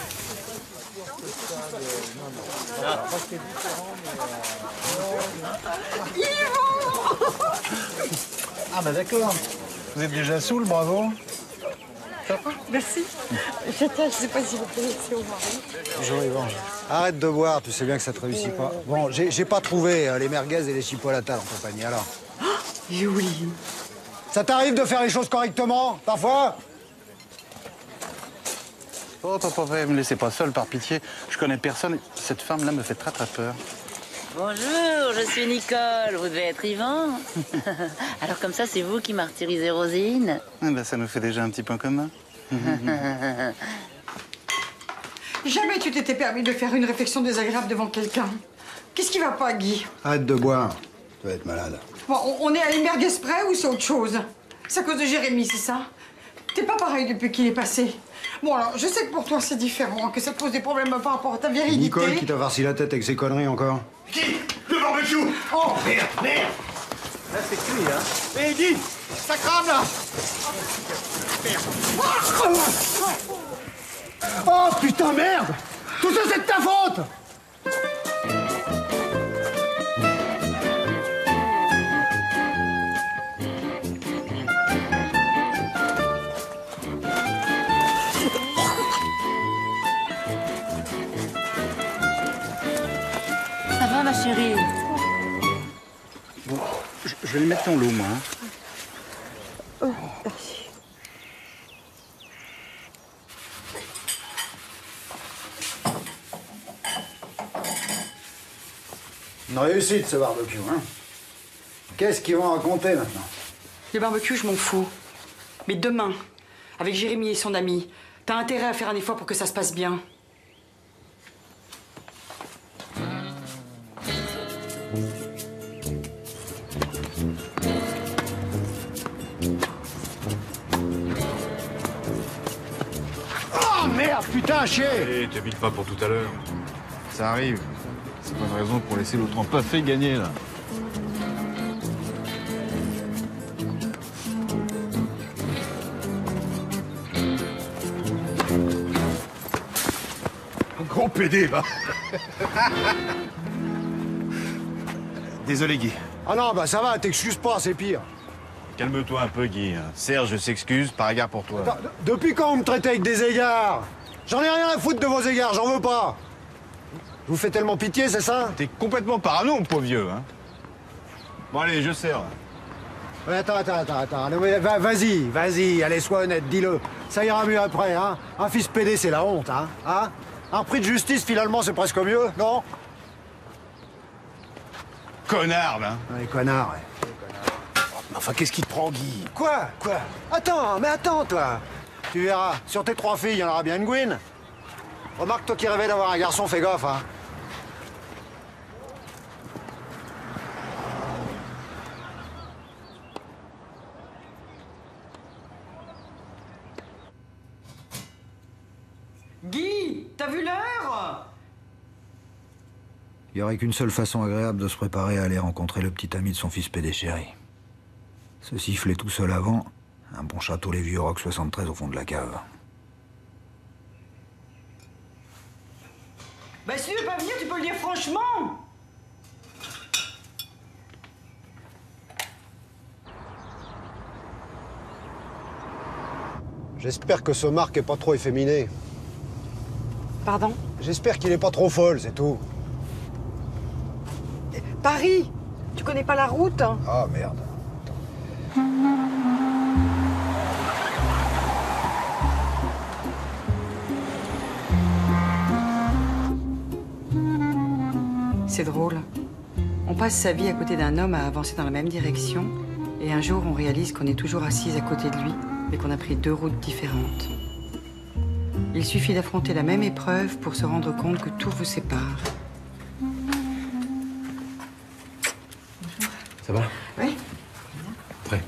Ah bah d'accord. Vous êtes déjà saoul, bravo. Merci. Je sais pas si vous connaissez au mari. Bonjour Yvan. Arrête de boire, tu sais bien que ça te réussit pas. Bon, j'ai pas trouvé les merguez et les chipolatas en compagnie, alors. Oui. Ça t'arrive de faire les choses correctement, parfois? Oh, papa, me laissez pas seul, par pitié. Je connais personne. Cette femme-là me fait très très peur. Bonjour, je suis Nicole. Vous devez être Yvan. Alors comme ça, c'est vous qui martyrisez Rosine. Ah ben, ça nous fait déjà un petit point commun. Jamais tu t'étais permis de faire une réflexion désagréable devant quelqu'un. Qu'est-ce qui va pas, Guy? Arrête de boire. Tu vas être malade. Bon, on est à une merguez près ou c'est autre chose? C'est à cause de Jérémy, c'est ça? T'es pas pareil depuis qu'il est passé. Bon, alors, je sais que pour toi, c'est différent, que ça te pose des problèmes par rapport à ta virilité. Nicole qui t'a farci la tête avec ses conneries encore. Qui? Le barbecue! Oh, merde, merde! Là, c'est cuit, hein. Mais Guy, ça crame, là! Oh putain, merde! Tout ça, c'est de ta faute! Ça va, ma chérie? Bon, je vais les mettre dans l'eau, moi. Oh, merci. Une réussite, ce barbecue, hein. Qu'est-ce qu'ils vont raconter, maintenant? Le barbecue, je m'en fous. Mais demain, avec Jérémy et son ami, t'as intérêt à faire un effort pour que ça se passe bien. Oh merde, putain, chier! Allez, te bite pas pour tout à l'heure. Ça arrive. C'est pas une raison pour laisser l'autre en pas fait gagner, là. Gros PD, va. Désolé, Guy. Ah non, bah ça va, t'excuses pas, c'est pire. Calme-toi un peu, Guy. Serge s'excuse, par égard pour toi. Attends, depuis quand on me traite avec des égards? J'en ai rien à foutre de vos égards, j'en veux pas. Je vous fais tellement pitié, c'est ça? T'es complètement parano, mon pauvre vieux, hein. Bon, allez, je sers. Ouais, attends. Non, mais vas-y, allez, sois honnête, dis-le. Ça ira mieux après, hein. Un fils PD, c'est la honte, hein. Un prix de justice, finalement, c'est presque mieux, non? Connard, là. Ouais, connard, ouais. Mais enfin, qu'est-ce qui te prend, Guy? Quoi? Attends, toi. Tu verras, sur tes 3 filles, il y en aura bien une Gwyn. Remarque, toi qui rêvais d'avoir un garçon, fais gaffe, hein. Guy, t'as vu l'heure? Il n'y aurait qu'une seule façon agréable de se préparer à aller rencontrer le petit ami de son fils PD chéri. Se siffler tout seul avant, un bon château Les Vieux Rocs 73 au fond de la cave. Bah si tu veux pas venir, tu peux le dire franchement. J'espère que ce Marc est pas trop efféminé. Pardon? J'espère qu'il est pas trop folle, c'est tout. Paris, tu connais pas la route? Ah, merde. C'est drôle. On passe sa vie à côté d'un homme à avancer dans la même direction, et un jour on réalise qu'on est toujours assise à côté de lui, mais qu'on a pris 2 routes différentes. Il suffit d'affronter la même épreuve pour se rendre compte que tout vous sépare. Ça va? Oui. Prêt.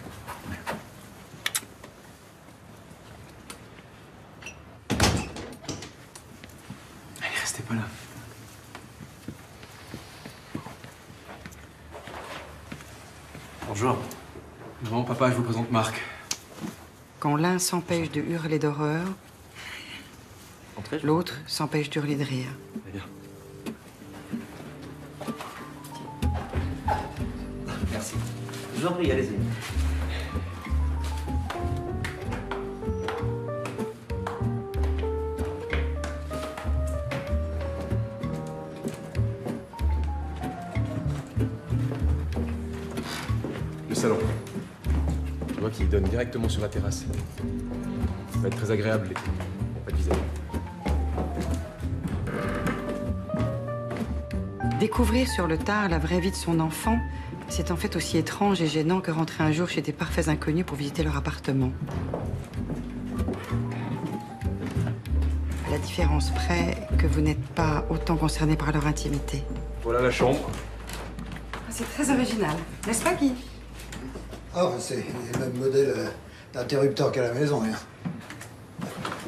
Allez, restez pas là. Bonjour. Maman, papa, je vous présente Marc. Quand l'un s'empêche de hurler d'horreur, l'autre s'empêche de hurler de rire. Très bien. Merci. Je vous en prie, allez-y. salon. Tu vois qu'il donne directement sur la terrasse. Ça va être très agréable l'été. Pas de vis-à-vis. Découvrir sur le tard la vraie vie de son enfant, c'est en fait aussi étrange et gênant que rentrer un jour chez des parfaits inconnus pour visiter leur appartement. À la différence près que vous n'êtes pas autant concerné par leur intimité. Voilà la chambre. C'est très original, n'est-ce pas, Guy? Ah, c'est le même modèle d'interrupteur qu'à la maison, hein.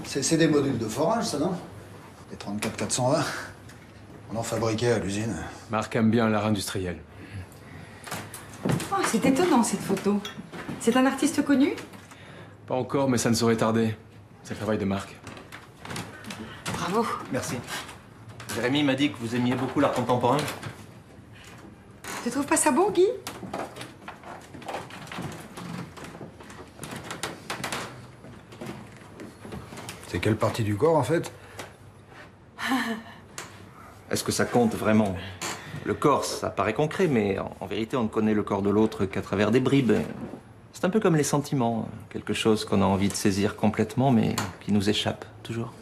C'est des modules de forage, ça, non? Des 34-420. On en fabriquait à l'usine. Marc aime bien l'art industriel. Oh, c'est étonnant, cette photo. C'est un artiste connu? Pas encore, mais ça ne saurait tarder. C'est le travail de Marc. Bravo. Merci. Jérémy m'a dit que vous aimiez beaucoup l'art contemporain. Tu trouves pas ça beau, Guy? C'est quelle partie du corps, en fait? Est-ce que ça compte vraiment? Le corps, ça paraît concret, mais en vérité, on ne connaît le corps de l'autre qu'à travers des bribes. C'est un peu comme les sentiments. Quelque chose qu'on a envie de saisir complètement, mais qui nous échappe, toujours.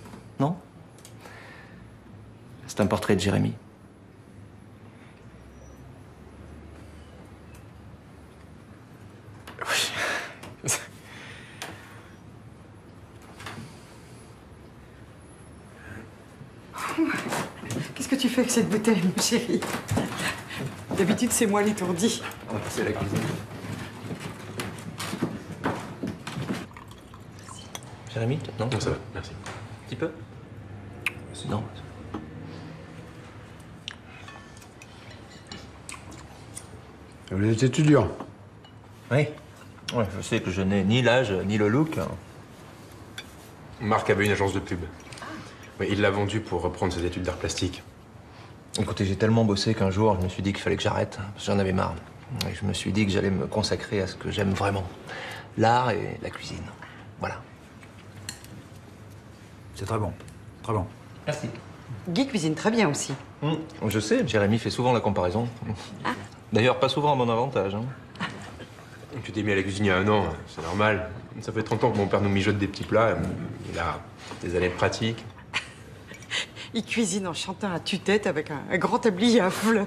Non? C'est un portrait de Jérémy. Qu'est-ce que tu fais avec cette bouteille, mon chéri? D'habitude, c'est moi l'étourdi. On va passer à la cuisine. Jérémy? Non? Non, ça va, merci. Un petit peu? Non. Vous êtes étudiant? Oui. Ouais, je sais que je n'ai ni l'âge, ni le look. Marc avait une agence de pub. Oui, il l'a vendue pour reprendre ses études d'art plastique. Écoutez, j'ai tellement bossé qu'un jour, je me suis dit qu'il fallait que j'arrête. Parce que j'en avais marre. Et je me suis dit que j'allais me consacrer à ce que j'aime vraiment. L'art et la cuisine. Voilà. C'est très bon. Très bon. Merci. Guy cuisine très bien aussi. Je sais, Jérémy fait souvent la comparaison. D'ailleurs, pas souvent à mon avantage. Hein. Tu t'es mis à la cuisine il y a 1 an, c'est normal. Ça fait 30 ans que mon père nous mijote des petits plats. Il a des années de pratique. Il cuisine en chantant à tue-tête avec un grand tablier à fleurs.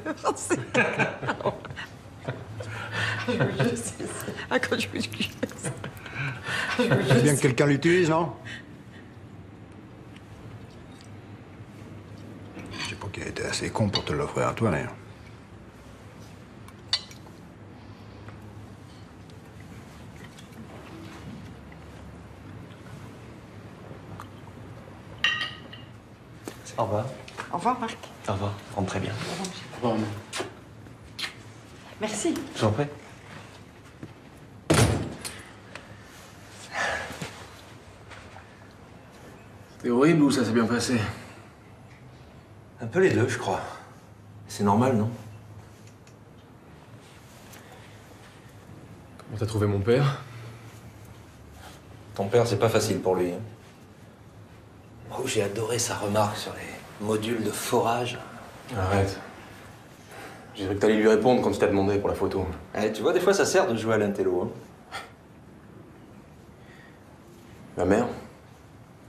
Ah, quand je me suis... C'est bien que quelqu'un l'utilise, non? Je sais pas qu'il a été assez con pour te l'offrir à toi, d'ailleurs. Au revoir. Au revoir, Marc. Au revoir. Rentre très bien. Au revoir. Merci. Je vous en prie. C'est horrible ou ça s'est bien passé? Un peu les deux, je crois. C'est normal, non? Comment t'as trouvé mon père? Ton père, c'est pas facile pour lui. Oh, j'ai adoré sa remarque sur les modules de forage. Arrête. J'ai cru que t'allais lui répondre quand il t'a demandé pour la photo. Eh, tu vois, des fois, ça sert de jouer à l'intello. Hein. Ma mère?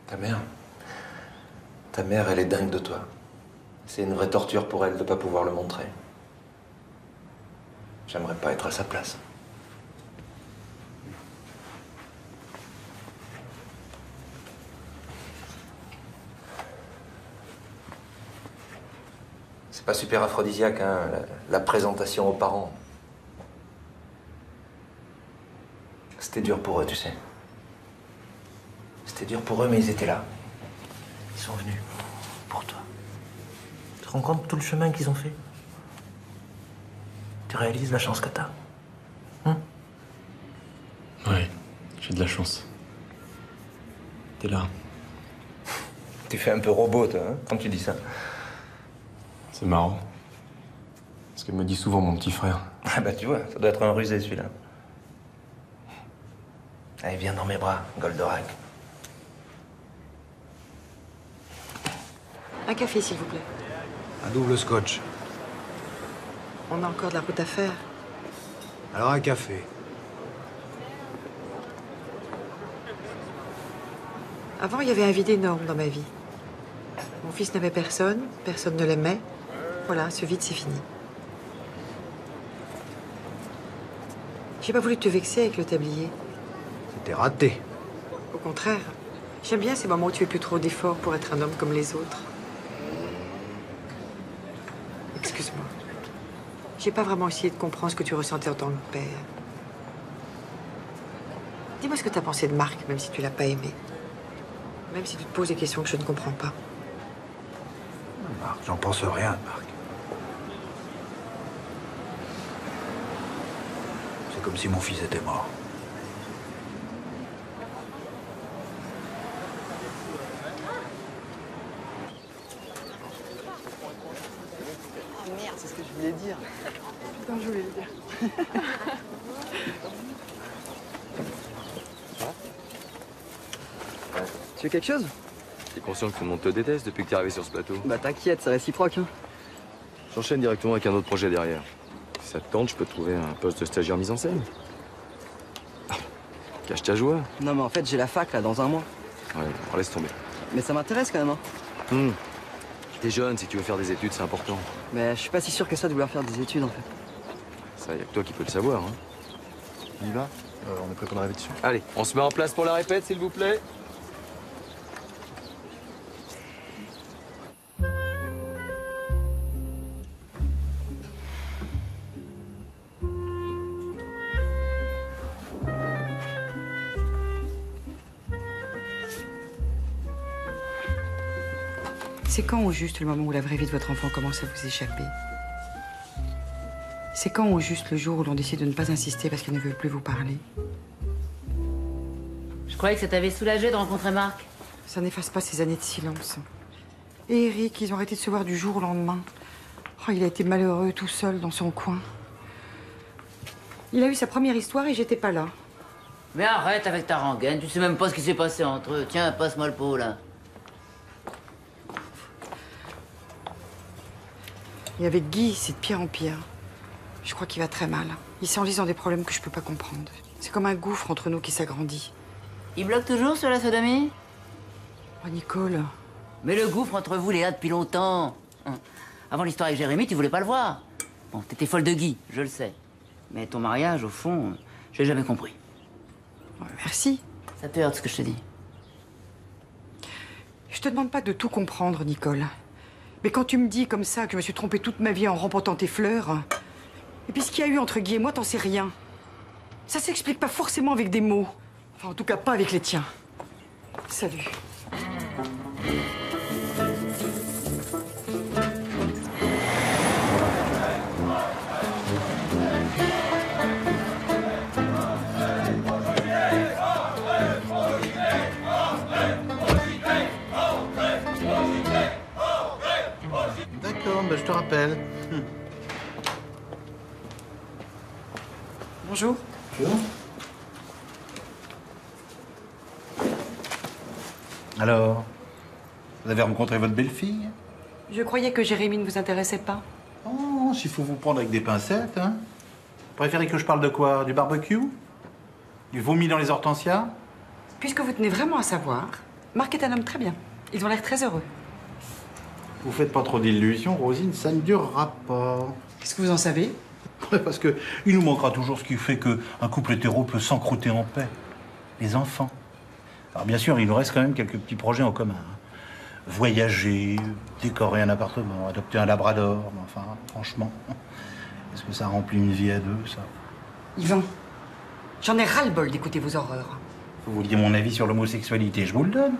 Ta mère? Ta mère, elle est dingue de toi. C'est une vraie torture pour elle de pas pouvoir le montrer. J'aimerais pas être à sa place. C'est pas super aphrodisiaque, hein, la présentation aux parents. C'était dur pour eux, tu sais. C'était dur pour eux, mais ils étaient là. Ils sont venus pour toi. Tu te rends compte de tout le chemin qu'ils ont fait? Tu réalises la chance que t'as? Ouais, j'ai de la chance. T'es là. Tu fais un peu robot, toi, hein, quand tu dis ça. C'est marrant. Ce que me dit souvent mon petit frère. Ah bah tu vois, ça doit être un rusé, celui-là. Allez, viens dans mes bras, Goldorak. Un café, s'il vous plaît. Un double scotch. On a encore de la route à faire. Alors un café. Avant, il y avait un vide énorme dans ma vie. Mon fils n'avait personne, personne ne l'aimait. Voilà, ce vide, c'est fini. J'ai pas voulu te vexer avec le tablier. C'était raté. Au contraire, j'aime bien ces moments où tu fais plus trop d'efforts pour être un homme comme les autres. Excuse-moi. J'ai pas vraiment essayé de comprendre ce que tu ressentais en tant que père. Dis-moi ce que t'as pensé de Marc, même si tu l'as pas aimé. Même si tu te poses des questions que je ne comprends pas. Marc, j'en pense rien, Marc. C'est comme si mon fils était mort. Oh merde, c'est ce que je voulais dire. Putain, je voulais le dire. Tu veux quelque chose? T'es conscient que tout le monde te déteste depuis que t'es arrivé sur ce plateau? Bah t'inquiète, c'est réciproque. Hein. J'enchaîne directement avec un autre projet derrière. Si ça te tente, je peux te trouver un poste de stagiaire mise en scène. Cache ta joie. Non mais en fait j'ai la fac là dans un mois. Ouais, alors laisse tomber. Mais ça m'intéresse quand même. Hein. T'es jeune, si tu veux faire des études, c'est important. Mais je suis pas si sûr que ça de vouloir faire des études en fait. Ça, y a que toi qui peux le savoir. Hein. On y va? On est prêt pour arriver dessus. Allez, on se met en place pour la répète, s'il vous plaît. C'est quand au juste le moment où la vraie vie de votre enfant commence à vous échapper? C'est quand au juste le jour où l'on décide de ne pas insister parce qu'il ne veut plus vous parler? Je croyais que ça t'avait soulagé de rencontrer Marc. Ça n'efface pas ces années de silence. Et Eric, ils ont arrêté de se voir du jour au lendemain. Oh, il a été malheureux tout seul dans son coin. Il a eu sa première histoire et j'étais pas là. Mais arrête avec ta rengaine, tu sais même pas ce qui s'est passé entre eux. Tiens, passe-moi le pot, là. Et avec Guy, c'est de pire en pire. Je crois qu'il va très mal. Il s'enlise dans des problèmes que je peux pas comprendre. C'est comme un gouffre entre nous qui s'agrandit. Il bloque toujours sur la sodomie? Oh, Nicole. Mais le gouffre entre vous, il est là depuis longtemps. Avant l'histoire avec Jérémy, tu voulais pas le voir. Bon, t'étais folle de Guy, je le sais. Mais ton mariage, au fond, j'ai jamais compris. Merci. Ça te heurte ce que je te dis. Je te demande pas de tout comprendre, Nicole. Mais quand tu me dis comme ça que je me suis trompée toute ma vie en remportant tes fleurs, et puis ce qu'il y a eu entre Guy et moi, t'en sais rien. Ça s'explique pas forcément avec des mots. Enfin, en tout cas, pas avec les tiens. Salut. D'accord, ben je te rappelle. Bonjour. Bonjour. Alors, vous avez rencontré votre belle-fille? Je croyais que Jérémy ne vous intéressait pas. Oh, s'il faut vous prendre avec des pincettes, hein. Préférez que je parle de quoi? Du barbecue? Du vomi dans les hortensias? Puisque vous tenez vraiment à savoir, Marc est un homme très bien. Ils ont l'air très heureux. Vous faites pas trop d'illusions, Rosine, ça ne durera pas. Qu'est-ce que vous en savez? Parce que il nous manquera toujours ce qui fait qu'un couple hétéro peut s'encrouter en paix. Les enfants. Alors bien sûr, il nous reste quand même quelques petits projets en commun. Hein. Voyager, décorer un appartement, adopter un labrador, mais enfin, franchement, est-ce que ça remplit une vie à deux, ça? Yvan, j'en ai ras-le-bol d'écouter vos horreurs. Vous vouliez mon avis sur l'homosexualité, je vous le donne.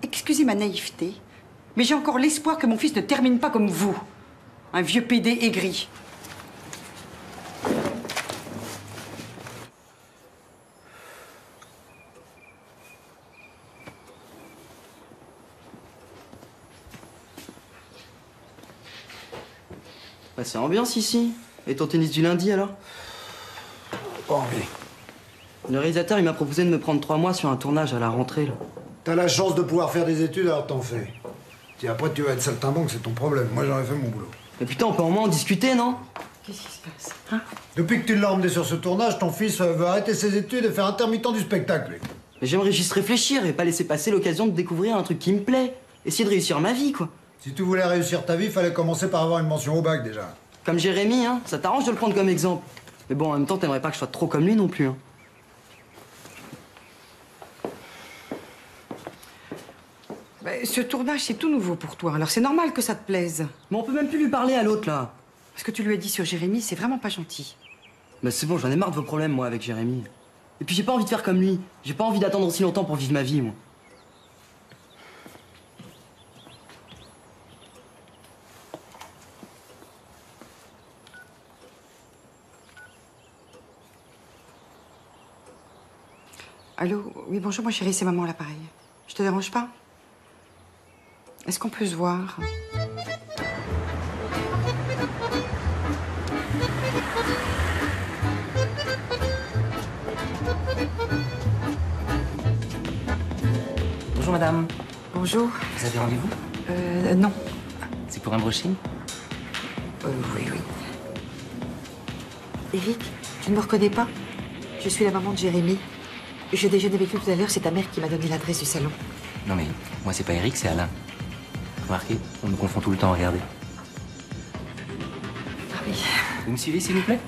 Excusez ma naïveté, mais j'ai encore l'espoir que mon fils ne termine pas comme vous. Un vieux pédé aigri. Bah, c'est ambiance ici. Et ton tennis du lundi alors? Pas envie. Le réalisateur il m'a proposé de me prendre 3 mois sur un tournage à la rentrée là. T'as la chance de pouvoir faire des études, alors t'en fais. Si après tu vas être saltimbanque, c'est ton problème. Moi j'aurais fait mon boulot. Mais putain, on peut au moins en discuter, non? Qu'est-ce qui se passe, hein? Depuis que tu l'as emmené sur ce tournage, ton fils veut arrêter ses études et faire intermittent du spectacle. Mais j'aimerais juste réfléchir et pas laisser passer l'occasion de découvrir un truc qui me plaît. Essayer de réussir ma vie, quoi. Si tu voulais réussir ta vie, fallait commencer par avoir une mention au bac, déjà. Comme Jérémy, hein. Ça t'arrange de le prendre comme exemple. Mais bon, en même temps, t'aimerais pas que je sois trop comme lui non plus, hein. Bah, ce tournage, c'est tout nouveau pour toi, alors c'est normal que ça te plaise. Mais on peut même plus lui parler à l'autre, là. Ce que tu lui as dit sur Jérémy, c'est vraiment pas gentil. Mais c'est bon, j'en ai marre de vos problèmes, moi, avec Jérémy. Et puis j'ai pas envie de faire comme lui. J'ai pas envie d'attendre aussi longtemps pour vivre ma vie, moi. Allô? Oui, bonjour, moi chérie, c'est maman à l'appareil. Je te dérange pas? Est-ce qu'on peut se voir? Bonjour madame. Bonjour. Vous avez rendez-vous? Non. C'est pour un brushing? Oui. Eric, tu ne me reconnais pas? Je suis la maman de Jérémy. Je déjeune avec lui tout à l'heure, c'est ta mère qui m'a donné l'adresse du salon. Non mais, moi c'est pas Eric, c'est Alain. Remarquez, on me confond tout le temps, regardez. Ah oui. Vous me suivez s'il vous plaît?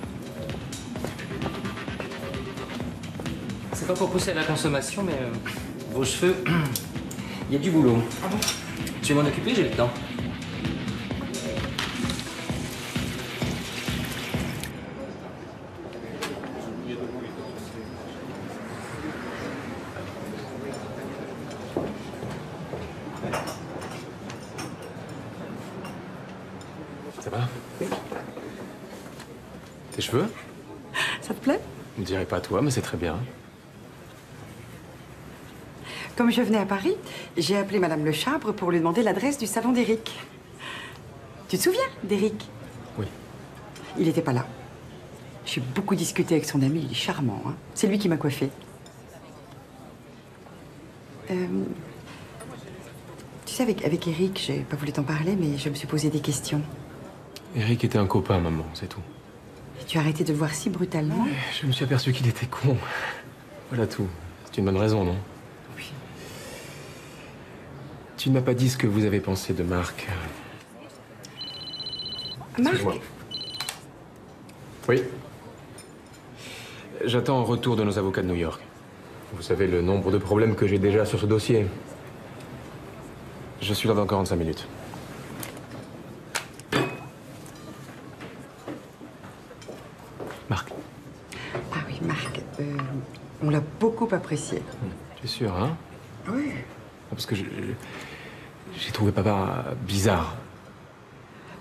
C'est pas pour pousser à la consommation, mais vos cheveux, il y a du boulot. Ah bon? Je vais m'en occuper, j'ai le temps. Ça va? Oui. Tes cheveux? Ça te plaît? On ne dirait pas toi, mais c'est très bien. Comme je venais à Paris, j'ai appelé Madame Le Chabre pour lui demander l'adresse du salon d'Éric. Tu te souviens d'Éric? Oui. Il n'était pas là. J'ai beaucoup discuté avec son ami, il est charmant, hein. C'est lui qui m'a coiffée. Tu sais, avec Éric, j'ai pas voulu t'en parler, mais je me suis posé des questions. Eric était un copain, maman, c'est tout. Et tu as arrêté de le voir si brutalement? Je me suis aperçu qu'il était con. Voilà tout. C'est une bonne raison, non? Oui. Tu ne m'as pas dit ce que vous avez pensé de Marc. Marc? Excuse-moi. Oui. J'attends un retour de nos avocats de New York. Vous savez le nombre de problèmes que j'ai déjà sur ce dossier. Je suis là dans 45 minutes. Marc. Ah oui, Marc, on l'a beaucoup apprécié. Tu es sûr, hein? Oui. Parce que j'ai trouvé papa bizarre.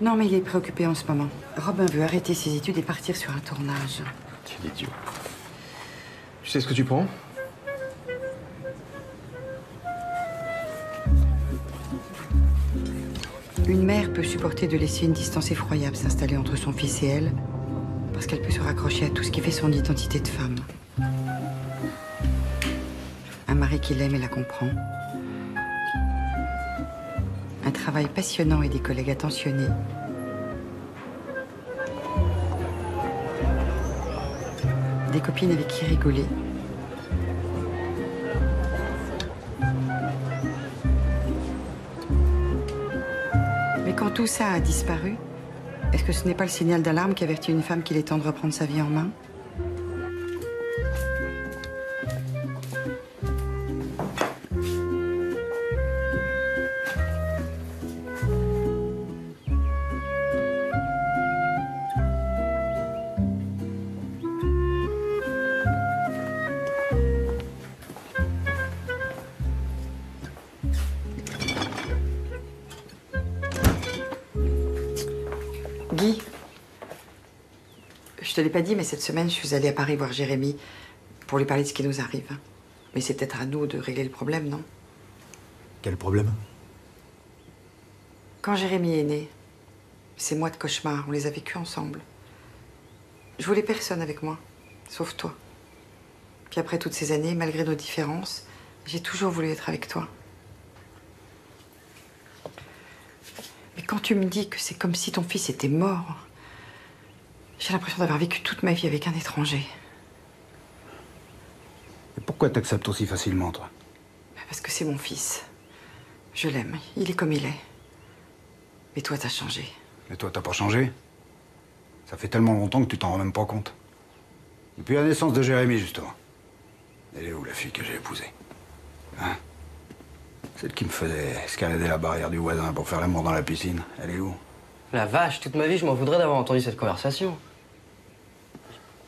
Non, mais il est préoccupé en ce moment. Robin veut arrêter ses études et partir sur un tournage. Quel idiot. Tu sais ce que tu prends? Une mère peut supporter de laisser une distance effroyable s'installer entre son fils et elle, parce qu'elle peut se raccrocher à tout ce qui fait son identité de femme. Un mari qui l'aime et la comprend. Un travail passionnant et des collègues attentionnés. Des copines avec qui rigoler. Mais quand tout ça a disparu, est-ce que ce n'est pas le signal d'alarme qui avertit une femme qu'il est temps de reprendre sa vie en main? Guy, je te l'ai pas dit, mais cette semaine, je suis allée à Paris voir Jérémy pour lui parler de ce qui nous arrive. Mais c'est peut-être à nous de régler le problème, non? Quel problème? Quand Jérémy est né, ces mois de cauchemar, on les a vécus ensemble. Je voulais personne avec moi, sauf toi. Puis après toutes ces années, malgré nos différences, j'ai toujours voulu être avec toi. Mais quand tu me dis que c'est comme si ton fils était mort, j'ai l'impression d'avoir vécu toute ma vie avec un étranger. Pourquoi t'acceptes aussi facilement, toi? Parce que c'est mon fils. Je l'aime. Il est comme il est. Mais toi, t'as changé. Mais toi, t'as pas changé? Ça fait tellement longtemps que tu t'en rends même pas compte. Depuis la naissance de Jérémy, justement. Elle est où, la fille que j'ai épousée? Hein? Celle qui me faisait escalader la barrière du voisin pour faire l'amour dans la piscine. Elle est où? La vache, toute ma vie, je m'en voudrais d'avoir entendu cette conversation.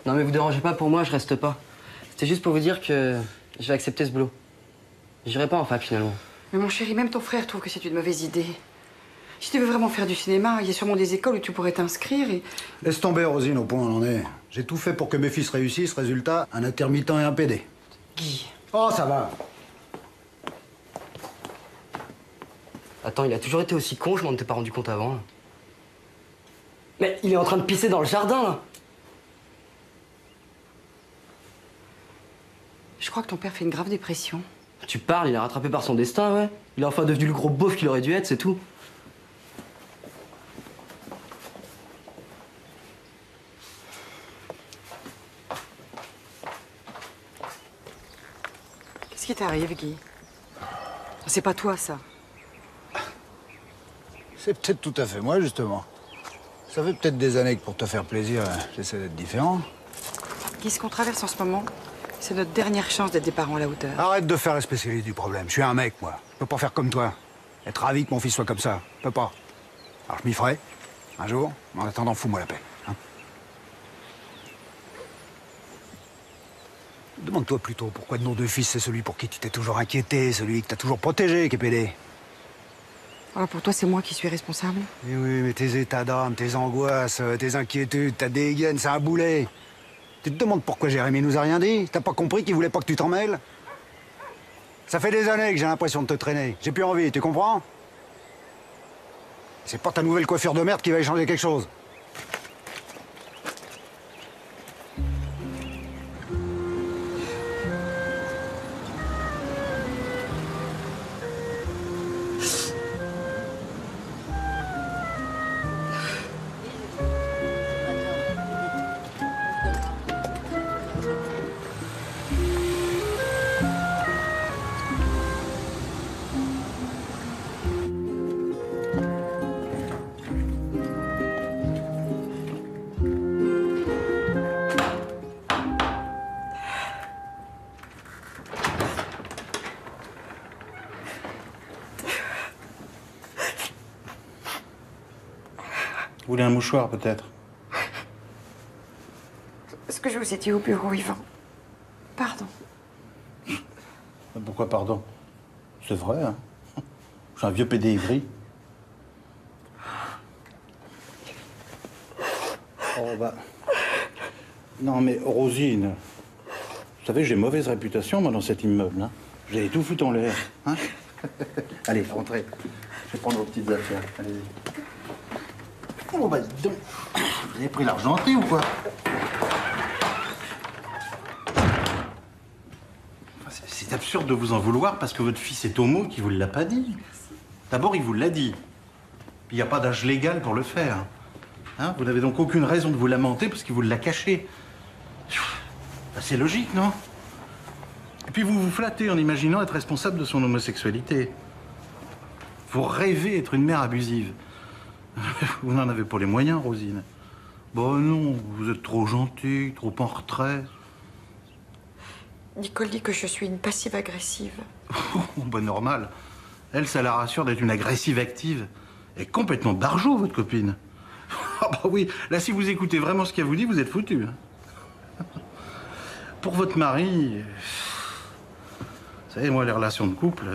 Non mais vous dérangez pas, pour moi, je reste pas. C'était juste pour vous dire que je vais accepter ce boulot. J'irai pas en fac, finalement. Mais mon chéri, même ton frère trouve que c'est une mauvaise idée. Si tu veux vraiment faire du cinéma, il y a sûrement des écoles où tu pourrais t'inscrire et... Laisse tomber, Rosine, au point où on en est. J'ai tout fait pour que mes fils réussissent. Résultat, un intermittent et un PD. Guy. Oh, ça va. Attends, il a toujours été aussi con, je m'en étais pas rendu compte avant. Mais il est en train de pisser dans le jardin, là. Je crois que ton père fait une grave dépression. Tu parles, il est rattrapé par son destin, ouais. Il est enfin devenu le gros beauf qu'il aurait dû être, c'est tout. Qu'est-ce qui t'arrive, Guy? C'est pas toi, ça. C'est peut-être tout à fait moi, justement. Ça fait peut-être des années que pour te faire plaisir, j'essaie d'être différent. Guy, ce qu'on traverse en ce moment, c'est notre dernière chance d'être des parents à la hauteur. Arrête de faire la spécialiste du problème. Je suis un mec, moi. Je peux pas faire comme toi. Être ravi que mon fils soit comme ça. Je peux pas. Alors je m'y ferai, un jour. Mais en attendant, fous-moi la paix. Hein? Demande-toi plutôt pourquoi de nos deux fils, c'est celui pour qui tu t'es toujours inquiété, celui que t'as toujours protégé, qui est pédé. Alors pour toi, c'est moi qui suis responsable? Mais oui, mais tes états d'âme, tes angoisses, tes inquiétudes, ta dégaine, c'est un boulet. Tu te demandes pourquoi Jérémy nous a rien dit? T'as pas compris qu'il voulait pas que tu t'en mêles? Ça fait des années que j'ai l'impression de te traîner. J'ai plus envie, tu comprends? C'est pas ta nouvelle coiffure de merde qui va y changer quelque chose. Vous voulez un mouchoir, peut-être? Ce que je vous ai dit au bureau, Yvan. Pardon. Pourquoi pardon? C'est vrai, hein? Je suis un vieux pédé ivri. Oh, bah... Non, mais Rosine... Vous savez, j'ai mauvaise réputation, moi, dans cet immeuble, hein? J'ai tout foutu en l'air, hein? Allez, rentrez. Je vais prendre vos petites affaires. Allez-y. Oh, bah, dis donc. Vous avez pris l'argenterie ou quoi? C'est absurde de vous en vouloir parce que votre fils est homo qui vous l'a pas dit. D'abord, il vous l'a dit. Puis il n'y a pas d'âge légal pour le faire. Hein? Vous n'avez donc aucune raison de vous lamenter parce qu'il vous l'a caché. Bah, c'est logique, non? Et puis vous vous flattez en imaginant être responsable de son homosexualité. Vous rêvez être une mère abusive. Vous n'en avez pas les moyens, Rosine. Bon, non, vous êtes trop gentille, trop en retrait. Nicole dit que je suis une passive agressive. Bah, normal. Elle, ça la rassure d'être une agressive active. Elle est complètement barjot, votre copine. Ah bah oui, là, si vous écoutez vraiment ce qu'elle vous dit, vous êtes foutu. Pour votre mari... Vous savez, moi, les relations de couple...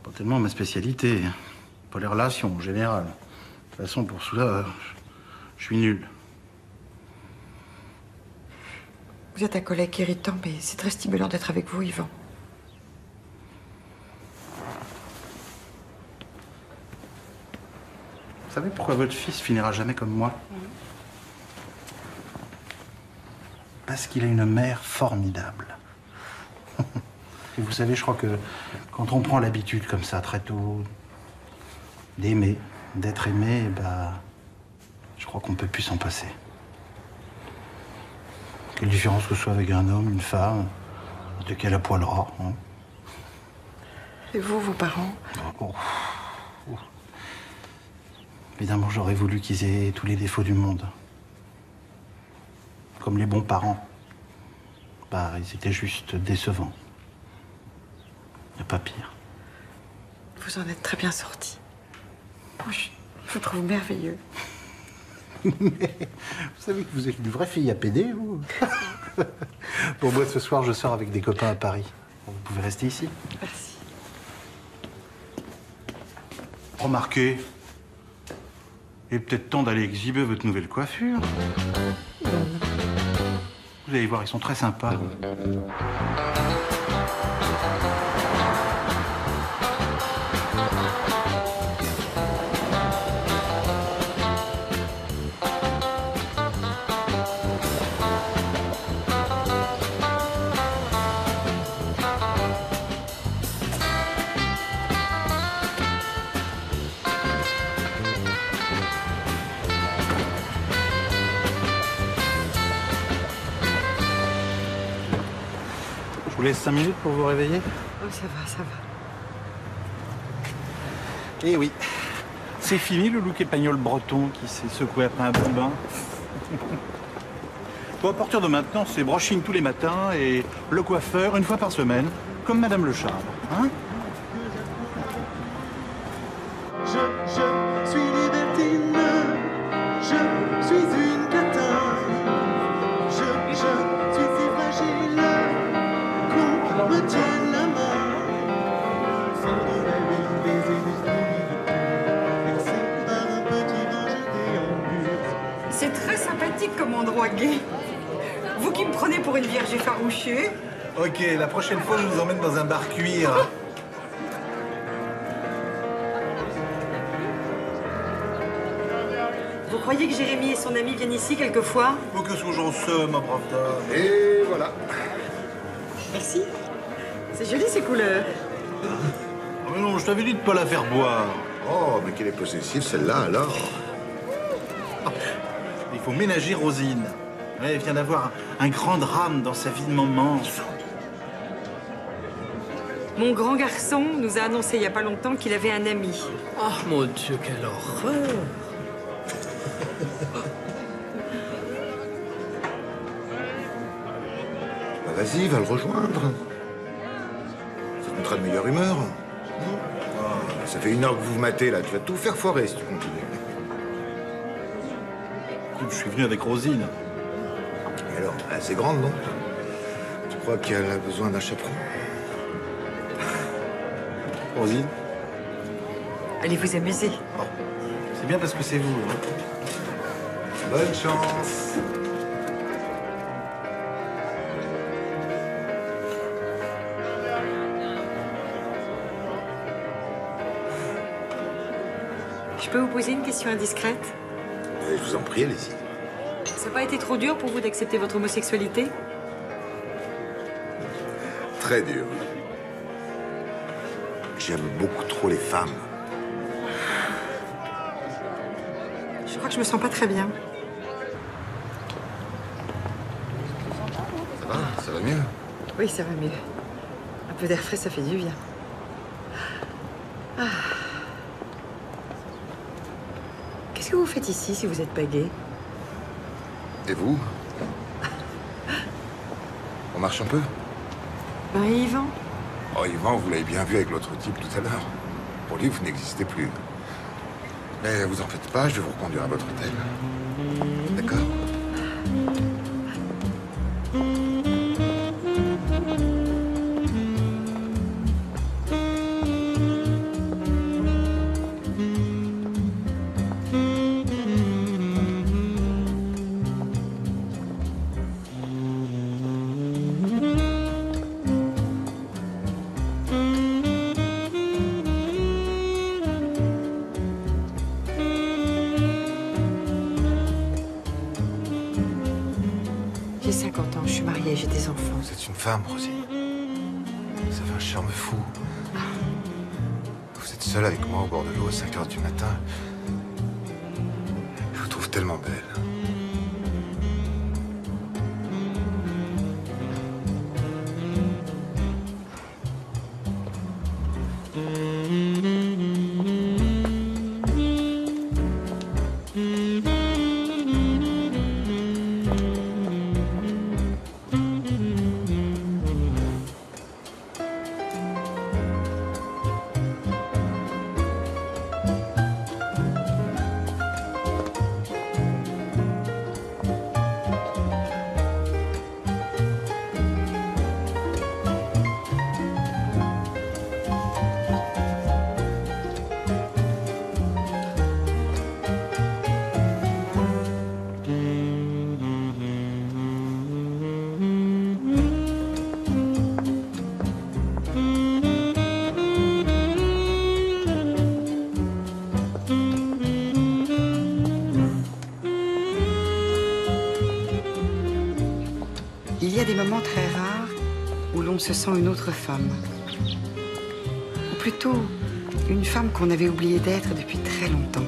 pas tellement ma spécialité. Pas les relations, en général. De toute façon, pour cela, je suis nul. Vous êtes un collègue irritant, mais c'est très stimulant d'être avec vous, Yvan. Vous savez pourquoi votre fils finira jamais comme moi? Parce qu'il a une mère formidable. Et vous savez, je crois que quand on prend l'habitude comme ça, très tôt, d'aimer, d'être aimé, bah, je crois qu'on peut plus s'en passer. Quelle différence que ce soit avec un homme, une femme. De quel à poil ras, hein. Et vous, vos parents? Oh. Évidemment, j'aurais voulu qu'ils aient tous les défauts du monde. Comme les bons parents. Bah, ils étaient juste décevants. Y a pas pire. Vous en êtes très bien sorti. Je vous trouve merveilleux. Mais vous savez que vous êtes une vraie fille à pédé, vous. Bon, moi, ce soir, je sors avec des copains à Paris. Vous pouvez rester ici. Merci. Remarquez, il est peut-être temps d'aller exhiber votre nouvelle coiffure. Vous allez voir, ils sont très sympas. Je vous laisse 5 minutes pour vous réveiller. Oh, ça va, ça va. Eh oui, c'est fini le look épagnol breton qui s'est secoué après un bon bain. Bon, à partir de maintenant, c'est brushing tous les matins et le coiffeur une fois par semaine, comme Madame Le Charme. Hein? Je suis libertine, je suis une catin, je suis si fragile qu'on me tienne la main. Sans de la vie, des illusions, bercé par un petit vent jeté en mur. C'est très sympathique comme endroit gay. Vous qui me prenez pour une vierge effarouchée. Ok, la prochaine fois, je vous emmène dans un bar cuir. Vous croyez que Jérémy et son ami viennent ici quelquefois? Faut que ce j'en sais, ma brave dame. Et voilà. Merci. C'est joli ces couleurs. Ah mais non, je t'avais dit de pas la faire boire. Oh, mais quelle est possessive celle-là alors. Il faut ménager Rosine. Ouais, elle vient d'avoir un grand drame dans sa vie de maman. Mon grand garçon nous a annoncé il y a pas longtemps qu'il avait un ami. Oh mon Dieu, quelle horreur! Bah, vas-y, va le rejoindre. Ça te mettra de meilleure humeur. Ça fait 1 heure que vous vous matez là, tu vas tout faire foirer si tu continues. Je suis venu avec Rosine. Et alors, assez grande, non? Tu crois qu'elle a besoin d'un chaperon? Rosine? Allez vous amuser. C'est bien parce que c'est vous. Hein. Bonne chance. Je peux vous poser une question indiscrète? Je vous en prie, allez-y. Ça n'a pas été trop dur pour vous d'accepter votre homosexualité? Très dur. J'aime beaucoup trop les femmes. Je crois que je me sens pas très bien. Ça va mieux? Oui, ça va mieux. Un peu d'air frais, ça fait du bien. Ah. Qu'est-ce que vous faites ici si vous n'êtes pas gay? Et vous? On marche un peu? Ben, et Yvan? Oh, Yvan, vous l'avez bien vu avec l'autre type tout à l'heure. Pour lui, vous n'existez plus. Mais vous en faites pas, je vais vous reconduire à votre hôtel. D'accord? J'ai 50 ans, je suis mariée, j'ai des enfants. Vous êtes une femme, Rosine. Vous avez un charme fou. Vous êtes seule avec moi au bord de l'eau à 5 h du matin. Je vous trouve tellement belle. moments très rares où l'on se sent une autre femme. Ou plutôt, une femme qu'on avait oublié d'être depuis très longtemps.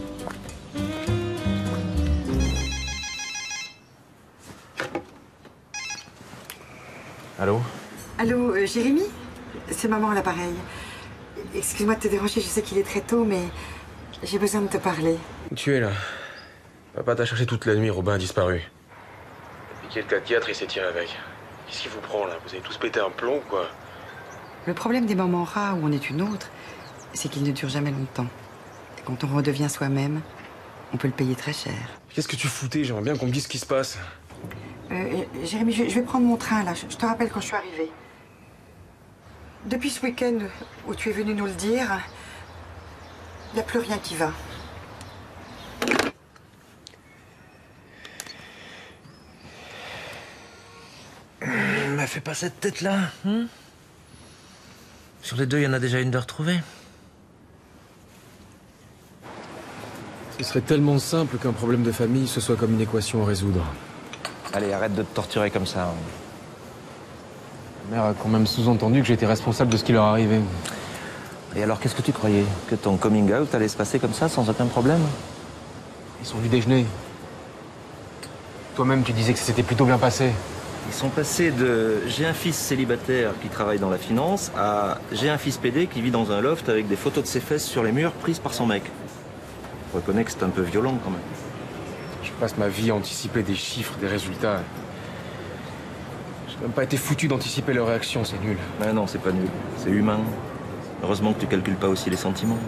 Allô? Allô, Jérémy? C'est maman à l'appareil. Excuse-moi de te déranger, je sais qu'il est très tôt, mais j'ai besoin de te parler. Où tu es là? Papa t'a cherché toute la nuit, Robin a disparu. Il a piqué le théâtre et il s'est tiré avec. Qu'est-ce qui vous prend là? Vous avez tous pété un plomb ou quoi? Le problème des moments rares où on est une autre, c'est qu'ils ne durent jamais longtemps. Et quand on redevient soi-même, on peut le payer très cher. Qu'est-ce que tu foutais? J'aimerais bien qu'on me dise ce qui se passe. Jérémy, je vais prendre mon train là. Je te rappelle quand je suis arrivée. Depuis ce week-end où tu es venu nous le dire, il n'y a plus rien qui va. m'a fait pas cette tête-là, hein? Sur les deux, il y en a déjà une de retrouvée. Ce serait tellement simple qu'un problème de famille, ce soit comme une équation à résoudre. Allez, arrête de te torturer comme ça. Ma mère a quand même sous-entendu que j'étais responsable de ce qui leur arrivait. Et alors, qu'est-ce que tu croyais? Que ton coming out allait se passer comme ça, sans aucun problème? Ils sont venus déjeuner. Toi-même, tu disais que ça s'était plutôt bien passé. Ils sont passés de « j'ai un fils célibataire qui travaille dans la finance » à « j'ai un fils PD qui vit dans un loft avec des photos de ses fesses sur les murs prises par son mec ». Je reconnais que c'est un peu violent quand même. Je passe ma vie à anticiper des chiffres, des résultats. J'ai même pas été foutu d'anticiper leurs réactions, c'est nul. Mais non, c'est pas nul. C'est humain. Heureusement que tu calcules pas aussi les sentiments.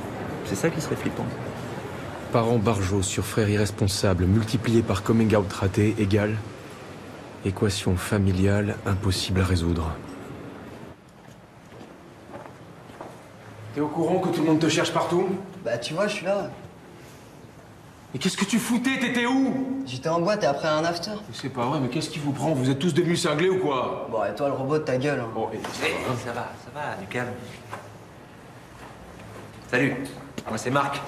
C'est ça qui serait flippant. Parents barjots sur frères irresponsables multipliés par coming out raté égale équation familiale impossible à résoudre. T'es au courant que tout le monde te cherche partout? Bah tu vois, je suis là. Mais qu'est-ce que tu foutais? T'étais où? J'étais en boîte et après un after. C'est pas vrai, mais qu'est-ce qui vous prend? Vous êtes tous devenus cinglés ou quoi? Bon, et toi le robot de ta gueule. Hein. Bon, ça va, du calme. Salut, moi c'est Marc.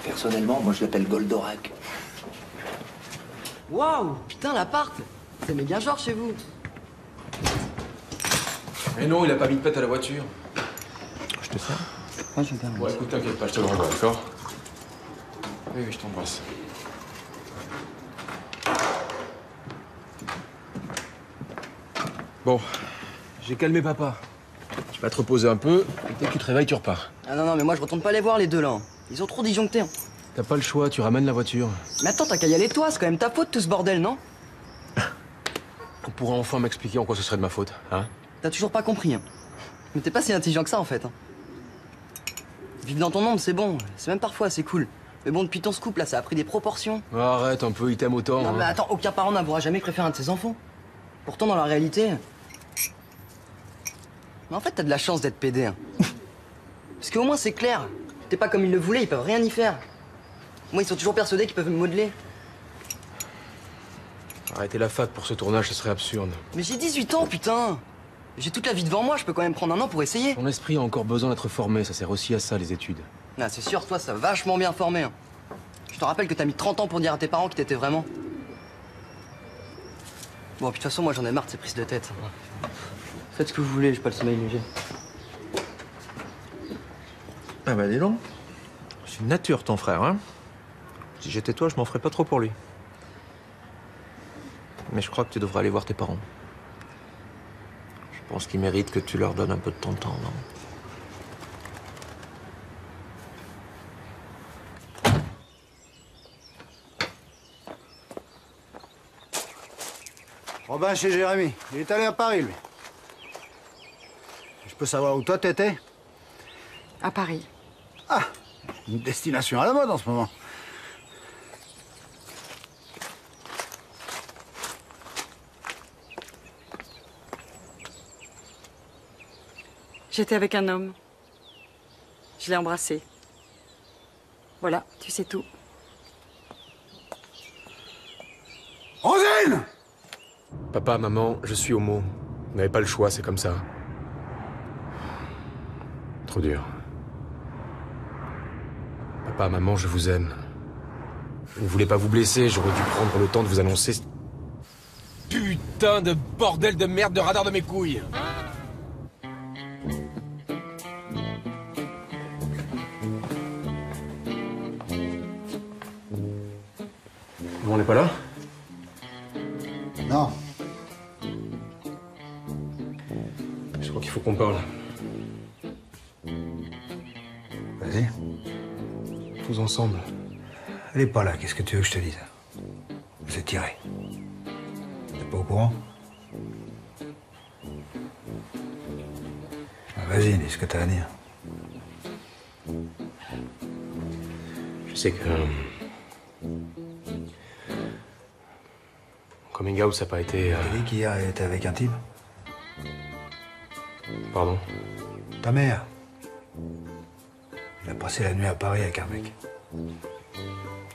Personnellement, moi je l'appelle Goldorak. Waouh, putain l'appart. C'est méga genre chez vous. Mais non, il a pas mis de pète à la voiture. Je te sers? Ouais, je vais bien. Bon, écoute, t'inquiète pas, je te le renvoie, d'accord? Oui, je t'embrasse. Bon, j'ai calmé papa. Tu vas te reposer un peu, et dès que tu te réveilles, tu repars. Ah non, mais moi je retourne pas les voir les deux là. Ils ont trop disjoncté. Hein. T'as pas le choix, tu ramènes la voiture. Mais attends, t'as qu'à y aller toi, c'est quand même ta faute tout ce bordel, non? On pourra enfin m'expliquer en quoi ce serait de ma faute, hein? T'as toujours pas compris, hein. Mais t'es pas si intelligent que ça en fait. Hein. Vivre dans ton monde, c'est bon. C'est même parfois assez cool. Mais bon, depuis ton scoop là, ça a pris des proportions. Arrête un peu, il t'aime autant. Non, mais attends, aucun parent n'avouera jamais préféré un de ses enfants. Pourtant, dans la réalité. Mais en fait, t'as de la chance d'être PD. Hein. Parce qu'au moins, c'est clair. T'es pas comme ils le voulaient, ils peuvent rien y faire. Moi, ils sont toujours persuadés qu'ils peuvent me modeler. Arrêter la fac pour ce tournage, ce serait absurde. Mais j'ai 18 ans, putain. J'ai toute la vie devant moi, je peux quand même prendre un an pour essayer. Ton esprit a encore besoin d'être formé, ça sert aussi à ça, les études. Ah, c'est sûr, toi, ça vachement bien formé. Hein. Je te rappelle que t'as mis 30 ans pour dire à tes parents qui t'étais vraiment. Bon, puis de toute façon, moi, j'en ai marre de ces prises de tête. Faites ce que vous voulez, j'ai pas le sommeil léger. Ah bah dis donc. C'est une nature, ton frère, hein? Si j'étais toi, je m'en ferais pas trop pour lui. Mais je crois que tu devrais aller voir tes parents. Je pense qu'ils méritent que tu leur donnes un peu de ton temps, non? Robin chez Jérémy. Il est allé à Paris, lui. Je peux savoir où toi t'étais? À Paris. Ah, une destination à la mode en ce moment. J'étais avec un homme. Je l'ai embrassé. Voilà, tu sais tout. Rosine! Papa, maman, je suis homo. Vous n'avez pas le choix, c'est comme ça. Trop dur. Papa, maman, je vous aime. Je ne voulais pas vous blesser, j'aurais dû prendre le temps de vous annoncer ce putain de bordel de merde de radar de mes couilles. Bon, on n'est pas là? Non. Je crois qu'il faut qu'on parle. Vas-y. Tous ensemble. Elle est pas là, qu'est-ce que tu veux que je te dise? Vous êtes tiré. T'es pas au courant? Ah, vas-y, dis ce que t'as à dire. Je sais que... coming out, ça n'a pas été... T'as dit qu'hier, elle était avec un type? Pardon? Ta mère. Elle a passé la nuit à Paris avec un mec.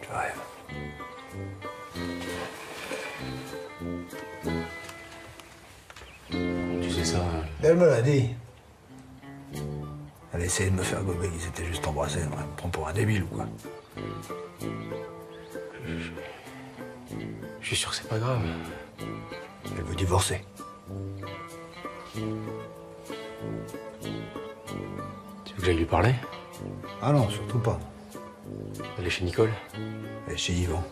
Tu rêves. Tu sais ça... Elle me l'a dit. Elle a essayé de me faire gober qu'ils s'étaient juste embrassés. Elle me prend pour un débile ou quoi? Je suis sûr que c'est pas grave. Elle veut divorcer. Tu veux que j'aille lui parler? Ah non, surtout pas. Elle est chez Nicole? Elle est chez Yvan.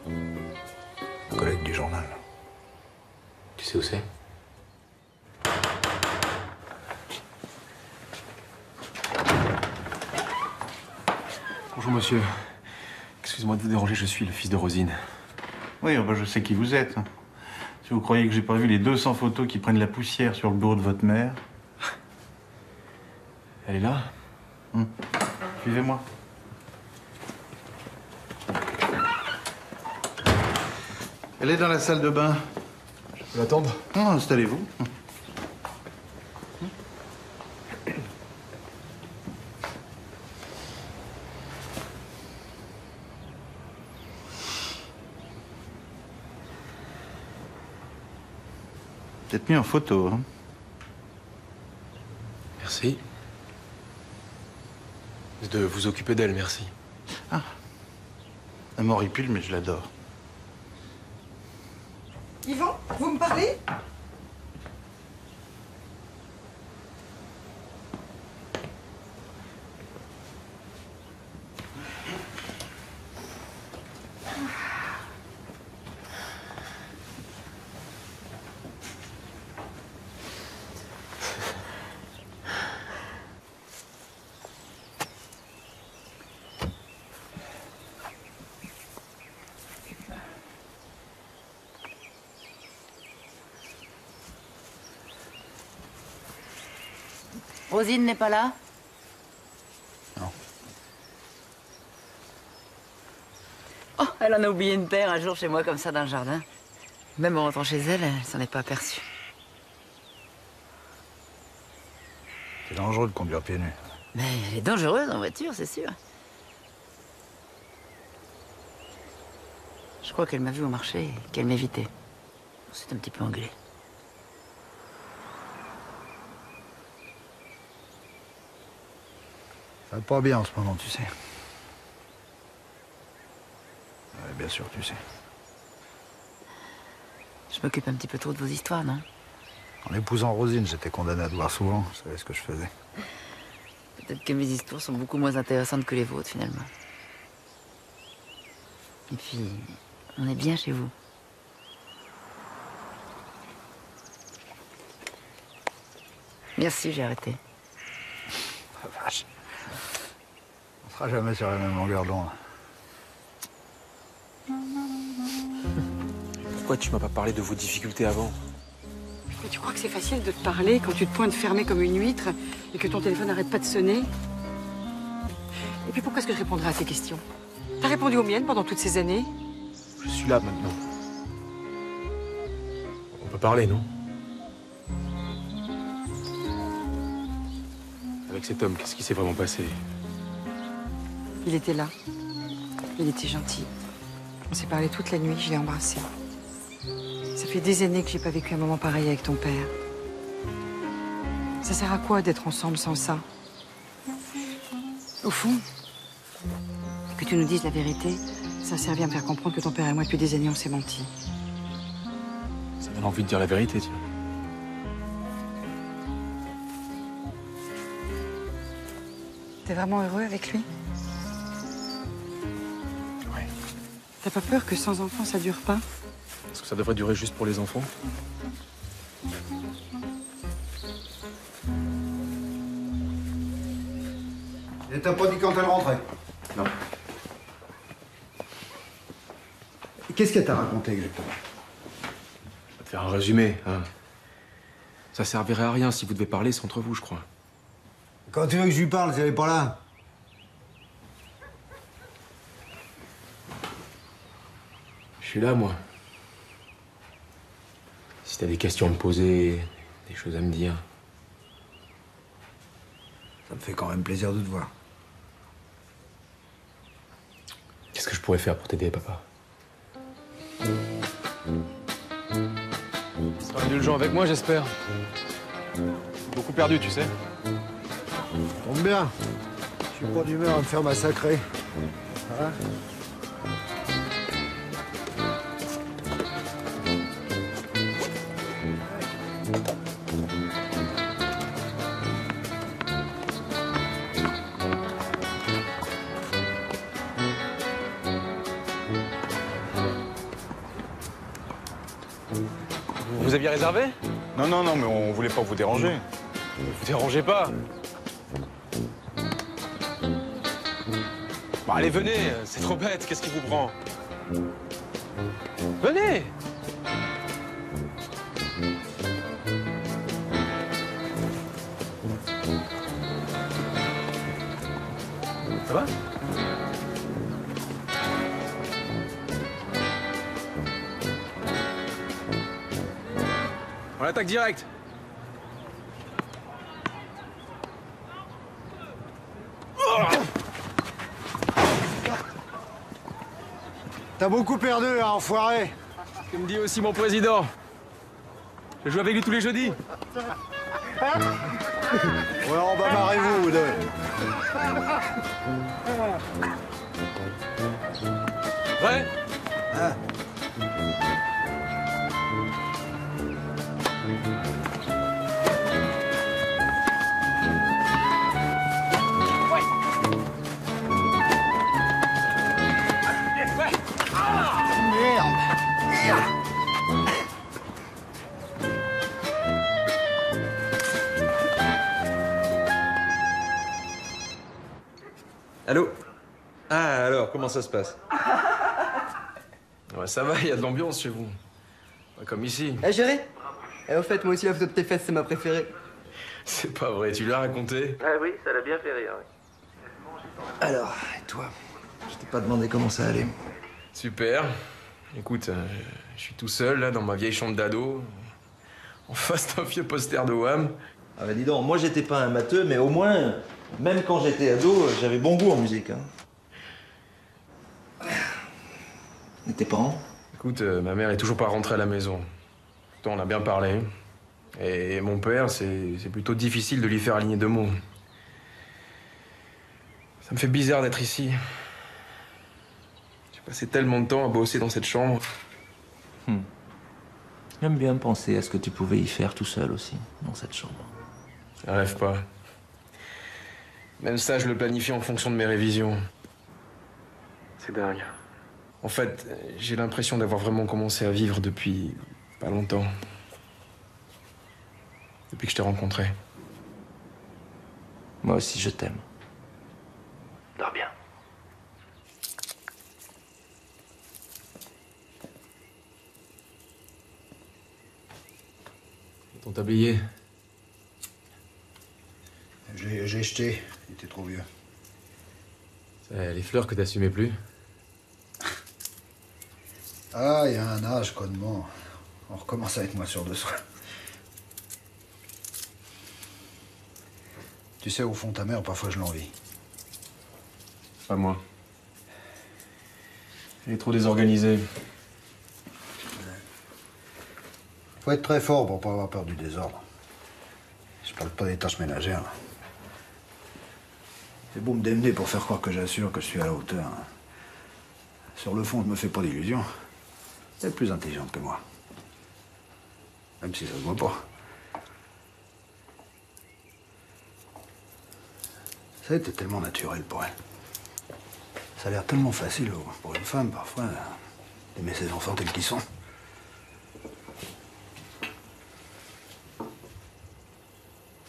Un collègue du journal. Tu sais où c'est? Bonjour monsieur. Excusez-moi de vous déranger, je suis le fils de Rosine. Oui, bah, je sais qui vous êtes. Si vous croyez que j'ai pas vu les 200 photos qui prennent la poussière sur le bureau de votre mère... Elle est là? Suivez-moi. Elle est dans la salle de bain. Je peux l'attendre? Non, installez-vous. Vous êtes mis en photo, hein? Merci. De vous occuper d'elle, merci. Ah. Elle m'horripile, mais je l'adore. Yvan, vous me parlez? Rosine n'est pas là? Non. Oh, elle en a oublié une paire un jour chez moi, comme ça, dans le jardin. Même en rentrant chez elle, elle s'en est pas aperçue. C'est dangereux de conduire pieds nus. Mais elle est dangereuse en voiture, c'est sûr. Je crois qu'elle m'a vu au marché et qu'elle m'évitait. C'est un petit peu anglais. Ça va pas bien en ce moment, tu sais. Ouais, bien sûr, tu sais. Je m'occupe un petit peu trop de vos histoires, non? En épousant Rosine, j'étais condamné à te voir souvent. Je savais ce que je faisais. Peut-être que mes histoires sont beaucoup moins intéressantes que les vôtres, finalement. Et puis, on est bien chez vous. Merci, j'ai arrêté. Oh, vache. On sera jamais sur la même longueur d'onde. Pourquoi tu m'as pas parlé de vos difficultés avant? Mais tu crois que c'est facile de te parler quand tu te pointes fermé comme une huître et que ton téléphone n'arrête pas de sonner? Et puis pourquoi est-ce que je répondrais à tes questions? T'as répondu aux miennes pendant toutes ces années? Je suis là maintenant. On peut parler, non? Avec cet homme, qu'est-ce qui s'est vraiment passé? Il était là. Il était gentil. On s'est parlé toute la nuit, je l'ai embrassé. Ça fait des années que j'ai pas vécu un moment pareil avec ton père. Ça sert à quoi d'être ensemble sans ça? Au fond, que tu nous dises la vérité, Ça a servi à me faire comprendre que ton père et moi, depuis des années, on s'est menti. Ça donne envie de dire la vérité, tiens. T'es vraiment heureux avec lui? Oui. T'as pas peur que sans enfant, ça dure pas? Est-ce que ça devrait durer juste pour les enfants? Et t'as pas dit quand elle rentrait? Non. Qu'est-ce qu'elle t'a raconté exactement? Je vais te faire un résumé, hein. Ça servirait à rien si vous devez parler, c'est entre vous, je crois. Quand tu veux que je lui parle, si elle est pas là. Je suis là, moi. Si t'as des questions à me poser, des choses à me dire. Ça me fait quand même plaisir de te voir. Qu'est-ce que je pourrais faire pour t'aider, papa? Tu seras indulgent avec moi, j'espère. Beaucoup perdu, tu sais. Tombe bien. Je suis pas d'humeur à me faire massacrer. Hein? Vous aviez réservé? Non, non, non, mais on voulait pas vous déranger. Vous dérangez pas. Bon, allez, venez, c'est trop bête, qu'est-ce qui vous prend? Venez! Ça va? On attaque direct. T'as beaucoup perdu, hein, enfoiré. Ce que me dit aussi mon président. Je joue avec lui tous les jeudis. Ouais, bah marrez-vous, vous deux. Ouais. Ah. Allô? Ah, alors, comment ça se passe? Ouais, ça va, il y a de l'ambiance chez vous. Pas comme ici. Eh, chérie? Eh, au fait, moi aussi, la photo de tes fesses, c'est ma préférée. C'est pas vrai, tu l'as raconté? Ah oui, ça l'a bien fait rire. Alors, et toi? Je t'ai pas demandé comment ça allait. Super. Écoute, je suis tout seul, là, dans ma vieille chambre d'ado. En face d'un vieux poster de Wham. Ah bah dis donc, moi j'étais pas un matheux, mais au moins, même quand j'étais ado, j'avais bon goût en musique. Hein. Et tes parents? Écoute, ma mère est toujours pas rentrée à la maison. Pourtant, on a bien parlé. Et mon père, c'est plutôt difficile de lui faire aligner deux mots. Ça me fait bizarre d'être ici. J'ai passé tellement de temps à bosser dans cette chambre. J'aime bien penser à ce que tu pouvais y faire tout seul aussi, dans cette chambre. Rêve pas. Même ça, je le planifie en fonction de mes révisions. C'est dingue. En fait, j'ai l'impression d'avoir vraiment commencé à vivre depuis pas longtemps. Depuis que je t'ai rencontré. Moi aussi, je t'aime. Dors bien. Ton tablier. J'ai jeté, il était trop vieux. Les fleurs que t'assumais plus. Ah, il y a un âge, connement. On recommence à être moins sûr de soi. Tu sais, au fond, ta mère, parfois, je l'envie. Pas moi. Elle est trop désorganisée. Faut être très fort pour pas avoir peur du désordre. Je parle pas des tâches ménagères. C'est beau me démener pour faire croire que j'assure que je suis à la hauteur. sur le fond, je me fais pas d'illusions. Elle est plus intelligente que moi. Même si ça se voit pas. Ça a été tellement naturel pour elle. Ça a l'air tellement facile pour une femme, parfois, d'aimer ses enfants tels qu'ils sont.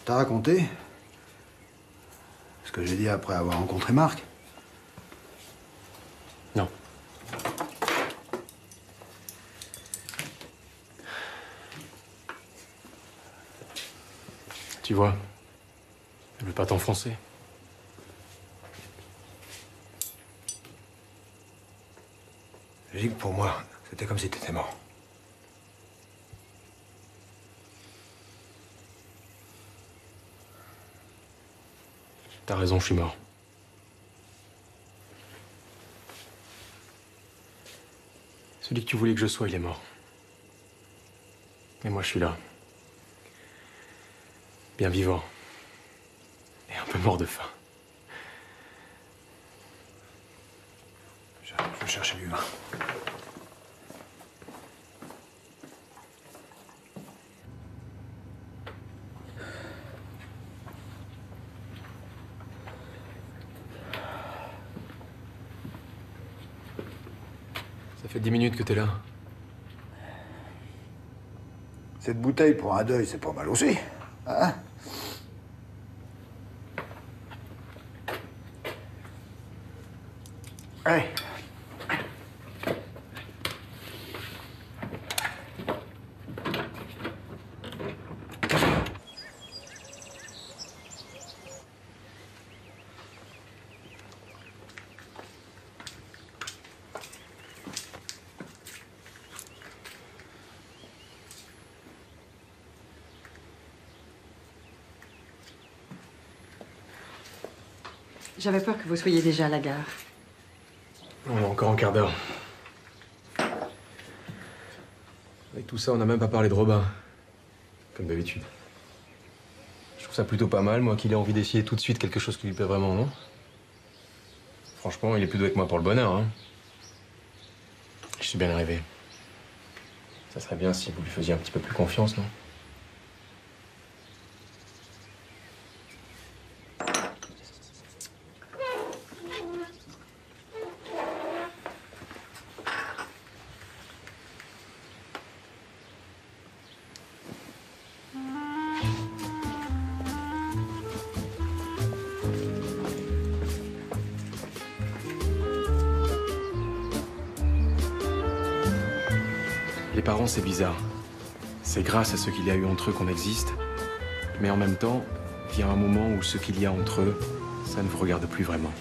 T'as raconté ce que j'ai dit après avoir rencontré Marc? Non. Tu vois, elle veut pas t'enfoncer. J'ai dit que pour moi, c'était comme si t'étais mort. T'as raison, je suis mort. Celui que tu voulais que je sois, il est mort. Et moi, je suis là. Bien vivant. Et un peu mort de faim. Je vais chercher du vin. Ça fait 10 minutes que t'es là. Cette bouteille pour un deuil, c'est pas mal aussi. Hein? Allez. J'avais peur que vous soyez déjà à la gare. On est encore un quart d'heure. Avec tout ça, on n'a même pas parlé de Robin. Comme d'habitude. Je trouve ça plutôt pas mal, moi, qu'il ait envie d'essayer tout de suite quelque chose qui lui plaît vraiment, non? Franchement, il est plus doué que moi pour le bonheur, hein. Je suis bien arrivé. Ça serait bien si vous lui faisiez un petit peu plus confiance, non? Les parents, c'est bizarre. C'est grâce à ce qu'il y a eu entre eux qu'on existe. Mais en même temps, vient un moment où ce qu'il y a entre eux, ça ne vous regarde plus vraiment.